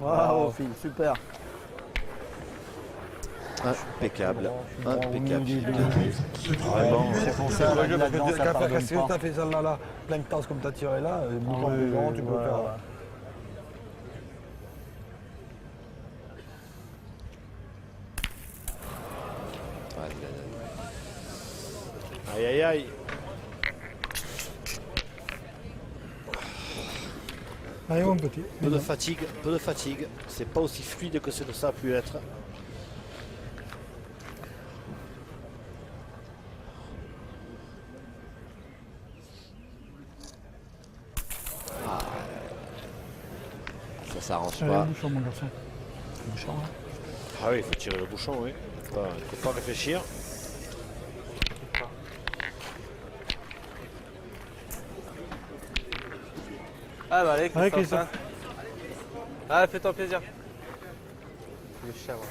Waouh, Phil, super.
Impeccable. Impeccable.
Vraiment.
C'est pour ça,
Ouais,
là-dedans,
parce que
ça
qu'à
pardonne
faire, si
pas.
t'as fait celle-là, là, plein de tasses comme t'as tiré là, bouton
oui,
plus grand,
oui,
tu peux
ouais,
le faire.
ouais.
Aïe aïe aïe.
Allez, mon petit.
Peu de fatigue, peu de fatigue. C'est pas aussi fluide que ça a pu être.
Ça s'arrange
Allez,
pas.
le bouchon, mon garçon.
Le bouchon, hein.
Ah oui, il faut tirer le bouchon, oui. Il ne faut pas réfléchir.
Ah bah allez,
Allez,
Christophe.
Christophe.
hein. Ah, fais-toi plaisir. Le chèvre.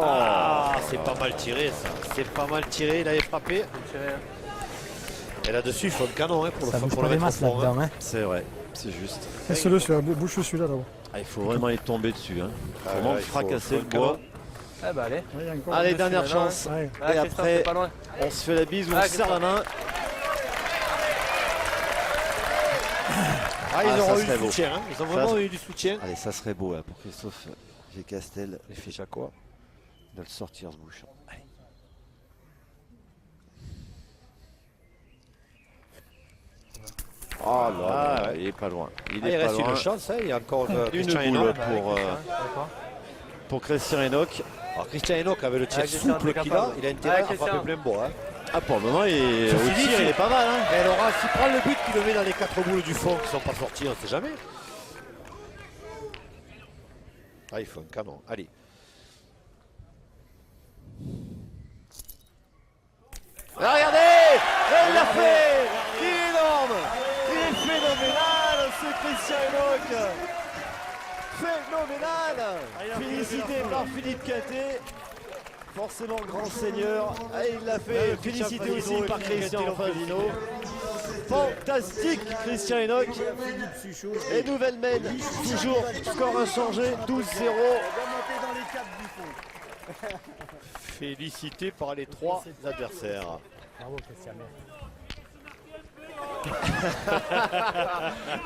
Ah, c'est pas mal tiré ça. C'est pas mal tiré, il avait frappé.
J'ai tiré, hein.
Et là-dessus, il faut le canon pour
Ça
le,
bouge
pour
pas
le
des
mettre au
masses
fond.
là-dedans. Hein.
C'est vrai, c'est juste.
Laisse-le celui-là, bouche celui-là d'abord.
Ah, il faut vraiment y tomber dessus. Hein.
Ah,
Vraiment
là, il faut-
fracasser
faut
le
le
bois.
Ah bah allez.
Ouais, il y a encore
Allez,
un dessus,
dernière
là,
chance.
ouais.
Ah,
Et
Christophe,
après,
t'es pas loin.
on se fait la bise, on
Ah,
se serre la main.
Ah, ils
Ah, ça
auront eu
serait
du
beau.
soutien. Hein. Ils ont
Ça,
vraiment
c'est-
eu du soutien.
Allez, ça serait beau hein, pour Christophe Castel et Fichacois de le sortir ce bouchon. Allez. Oh là là, il est pas loin. Il
Ah, il
est pas
reste
loin.
une chance, hein. Il y a encore
Une
Christian
boule
Enoch.
pour Christian Enoch.
Alors Christian Enoch avait le tir
Ah, Christian,
souple
t'es
qu'il a,
capable.
il a intérêt
Ah,
à frapper
Christian.
plein bois. Hein.
Ah, pour le moment, il est,
Ceci
au
dit,
tir, il est pas mal. Hein.
Et Laurent, s'il prend le but, qu'il le met dans les 4 boules du fond qui ne sont pas sorties, on ne sait jamais. Ah, il faut un canon. Allez.
Ah, regardez, il l'a fait. Il est énorme. Il est phénoménal, ce Christian Enoch. Phénoménal. Félicité par Philippe Caté. Forcément grand seigneur. Ah, il l'a fait. Félicité aussi par Christian Favino. Fantastique Christian Enoch. Et nouvelle mène. Toujours score inchangé. 12-0.
Félicité par les 3 adversaires.
Bravo, Christian.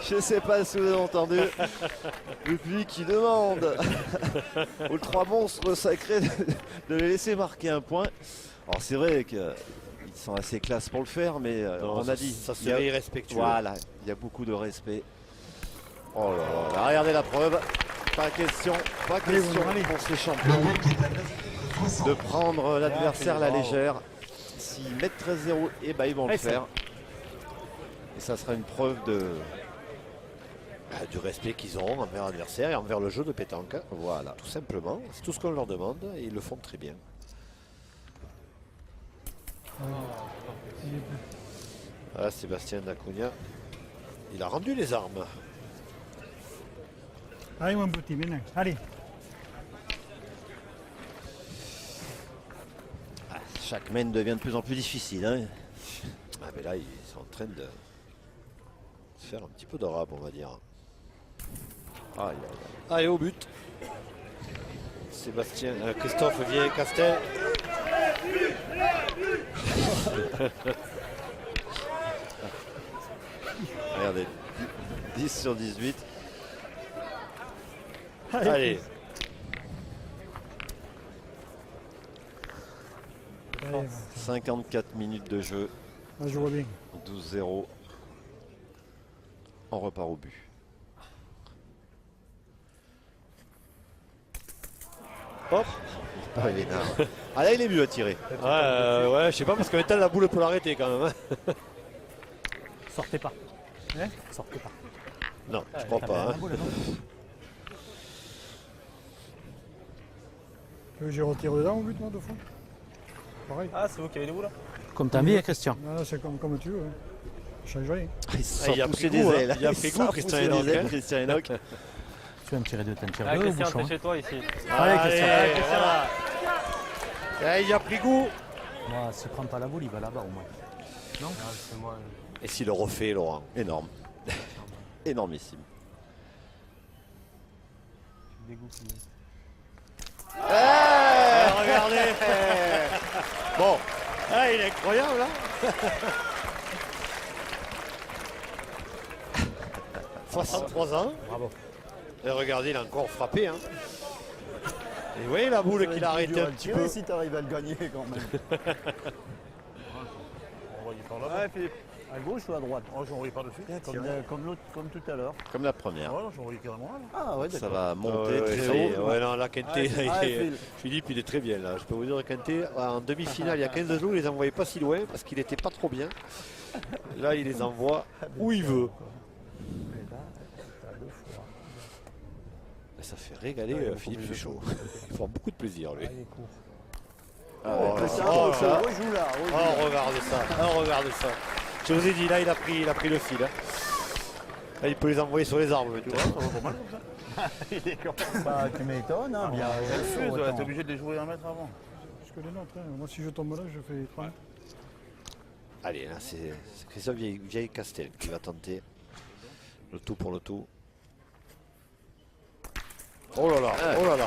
Je sais pas si vous avez entendu le public qui demande aux 3 monstres sacrés de les laisser marquer un point. Alors c'est vrai qu'ils sont assez classe pour le faire, mais
Non,
on a dit
ça
il y a-
serait irrespectueux.
Voilà, il y a beaucoup de respect. Oh là là, regardez la preuve. Pas question pour ces champions de prendre l'adversaire à la légère. S'ils mettent 13-0, eh ben ils vont le faire. Et ça sera une preuve
Du respect qu'ils auront envers l'adversaire et envers le jeu de pétanque. Voilà, tout simplement. C'est tout ce qu'on leur demande et ils le font très bien. Voilà, Sébastien Dacunha. Il a rendu les armes.
Allez, mon petit, maintenant. Allez.
Chaque main devient de plus en plus difficile. Hein.
Ah, mais là, ils sont en train de se faire un petit peu de rap, on va dire. Allez, au but. Sébastien, Christophe vient Castel.
Regardez, 10 sur 18.
Allez.
Allez,
54 minutes de jeu,
là, je vois bien.
12-0. On repart au but.
Hop.
Ah, il est énorme. Ah là, il est mieux à tirer.
Ouais, je sais pas parce que maintenant la boule peut l'arrêter quand même. Hein.
Sortez pas. Sortez pas.
Non, je crois pas. Hein.
Tu veux que j'y retire dedans au but, moi, de fond? Pareil.
Ah, c'est vous qui avez des boules là.
Comme t'as mis, Christian.
Ah, c'est comme tu veux. Hein. Change rien.
Il a pris goût, hein. Il a pris goût, Christian Enoch. Hein.
Christian Enoch.
Tu vas me tirer deux, t'en tires
Ah,
deux au
Christian,
bouchon.
t'es chez toi ici.
Allez, Christian.
Voilà. Et il a pris goût.
Moi, s'il prend pas la boule, il va là-bas au moins.
Ah, c'est moi.
Et s'il le refait, Laurent?
Énorme. Énormissime.
Je suis dégoûté.
Regardez. Bon. Ah, il est incroyable, hein. 63 ans.
Bravo.
Et regardez, il a encore frappé. Hein. Et vous voyez la boule qu'il a arrêté un petit peu.
Si tu arrives à le gagner quand même.
Envoyé par là-bas.
Ouais, Philippe. À gauche ou à droite?
Oh, j'ai envoyé par-dessus.
Comme tout à l'heure.
Comme la première.
Ouais, j'ai envoyé carrément là.
Ah ouais,
Ça
d'accord.
va monter très
ça y est.
haut.
Ouais, non, là, Quintet,
Phil.
Philippe, il est très bien là. Je peux vous dire, Quintet, en demi-finale, il y a 15 jours, il les envoyait pas si loin parce qu'il n'était pas trop bien. Là, il les envoie où il veut. Ça fait régaler Philippe Suchot. Il prend beaucoup de plaisir, lui.
Oh,
ça.
rejoue là.
Oh, regardez ça. Oh, regardez ça. Je vous ai dit, là, il a pris le fil. Hein. Là, il peut les envoyer sur les arbres.
Tu vois, ça va pas mal comme ça.
Bah, tu m'étonnes, hein, bien.
Elle fuse, t'es obligé de les jouer 1 mètre avant.
Parce que les nôtres, hein. Moi, si je tombe là, je fais 30.
Allez, là, c'est Christophe Vieille Castel qui va tenter le tout pour le tout. Oh là là, oh là là.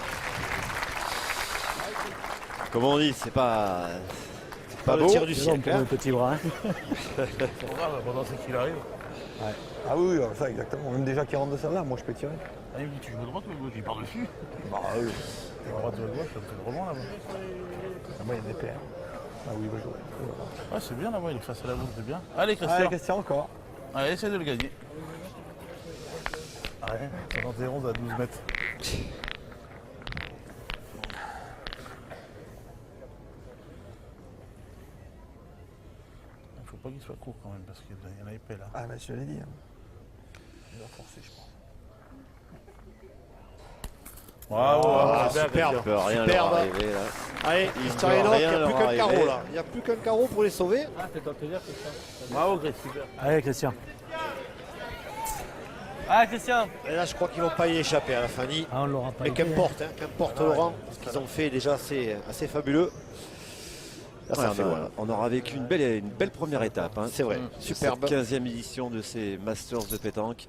Comme on dit, c'est pas
Le tir du siècle. Hein.
petit bras.
Regarde, pendant ce qu'il arrive.
Ah oui, ça exactement. Même déjà qui rentre de celle-là, moi je peux tirer.
Ah, il me dit, tu joues de droite ou de gauche? Il part dessus.
Bah oui.
Tu vas droite ou de gauche, ça me fait trop loin là-bas.
Ah, moi il y a des paires. Ah oui, il va jouer.
Ouais, c'est bien là-bas, il est face à la boule, c'est bien. Allez, Christian.
Allez, Christian encore.
Allez, essaie de le gagner. Ouais, 71 à 12 mètres. Il faut pas qu'il soit court quand même parce qu'il y en a épais là.
Ah bah je l'ai dit. Hein. Il va forcer, je pense.
Ah, superbe.
Il peut rien
Superbe.
leur arriver là.
Allez, Christian Enoch, il n'y a plus qu'un carreau là. Il n'y a plus qu'un carreau pour les sauver.
Ah, c'est toi te dire, Christian.
Bravo, Chris, super.
Allez, Christian.
Ah, Christian.
Et là, je crois qu'ils ne vont pas y échapper à la fin.
Ah, on l'aura pas
Mais
été,
qu'importe, hein, qu'importe Laurent, ce qu'ils ont fait déjà, c'est assez fabuleux. Là, ça
Ouais,
fait loin.
on aura vécu une belle première étape. Hein.
C'est vrai, superbe.
Cette 15e édition de ces Masters de pétanque.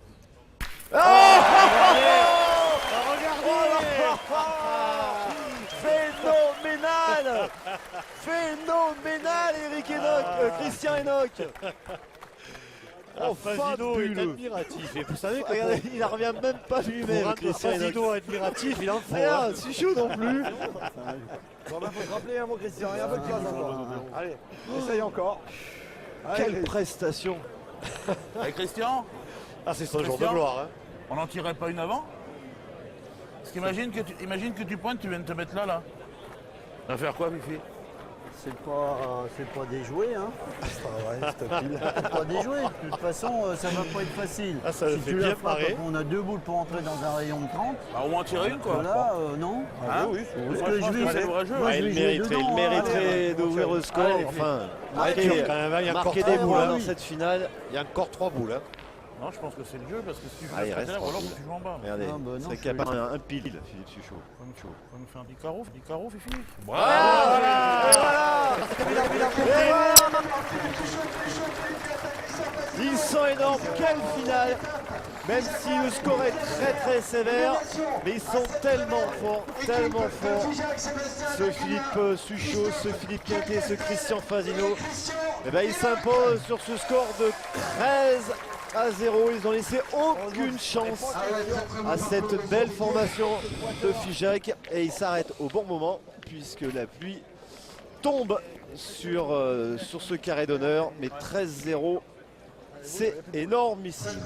Phénoménal. Phénoménal, Eric Enoch, Christian Enoch.
Oh, Fasino est admiratif. Et vous savez, regardez, il n'en revient même pas lui-même. Fasino admiratif, il en fait un. Si chaud non plus.
Bon bah faut se rappeler hein, mon Christian, il y a un peu de place encore. Allez, essaye encore.
Quelle prestation.
Allez, Christian,
Ah, c'est son jour de
Christian.
gloire. Hein.
on n'en tirerait pas une avant? Parce qu'imagine que tu pointes, tu viens de te mettre là, là. On va faire quoi, Fifi?
C'est pas déjoué, hein.
C'est
Pas déjoué. De toute façon, ça va pas être facile.
Ah, ça le
si
fait
tu
bien
la frappes,
marrer.
on a 2 boules pour entrer dans un rayon de 30.
Bah, au moins tirer une, quoi.
Voilà, non.
Hein?
oui,
Parce
Moi,
que
je pense
je vais-
que c'est le vrai jeu.
moi,
Ah,
je
il
vais jouer
mériterait,
dedans,
il
hein.
mériterait d'ouvrir le score.
Allez,
Enfin,
marquez,
marquer quand même. Il y a encore
Marquer
3
des
boules
points
hein,
dans
dans
cette
cette finale. Il y a encore 3 boules. Hein.
Non, je pense que c'est le jeu, parce que si tu joues
Ah, il
à
reste
terre, ou alors
trois
tu joues en bas.
Regardez,
Ah, bah non,
c'est
je
capable un pile, Philippe Suchot.
Faut nous faire un petit carreau, Fifi.
Ils sont énormes, quelle finale. Même si le score est très très sévère, mais ils sont tellement forts, tellement forts. Ce Philippe Suchot, ce Philippe Quintet, ce Christian Fasino. Eh ben, ils s'imposent sur ce score de 13-0. Ils n'ont laissé aucune chance à cette belle formation de Figeac. Et ils s'arrêtent au bon moment puisque la pluie tombe sur ce carré d'honneur. Mais 13-0, c'est énormissime.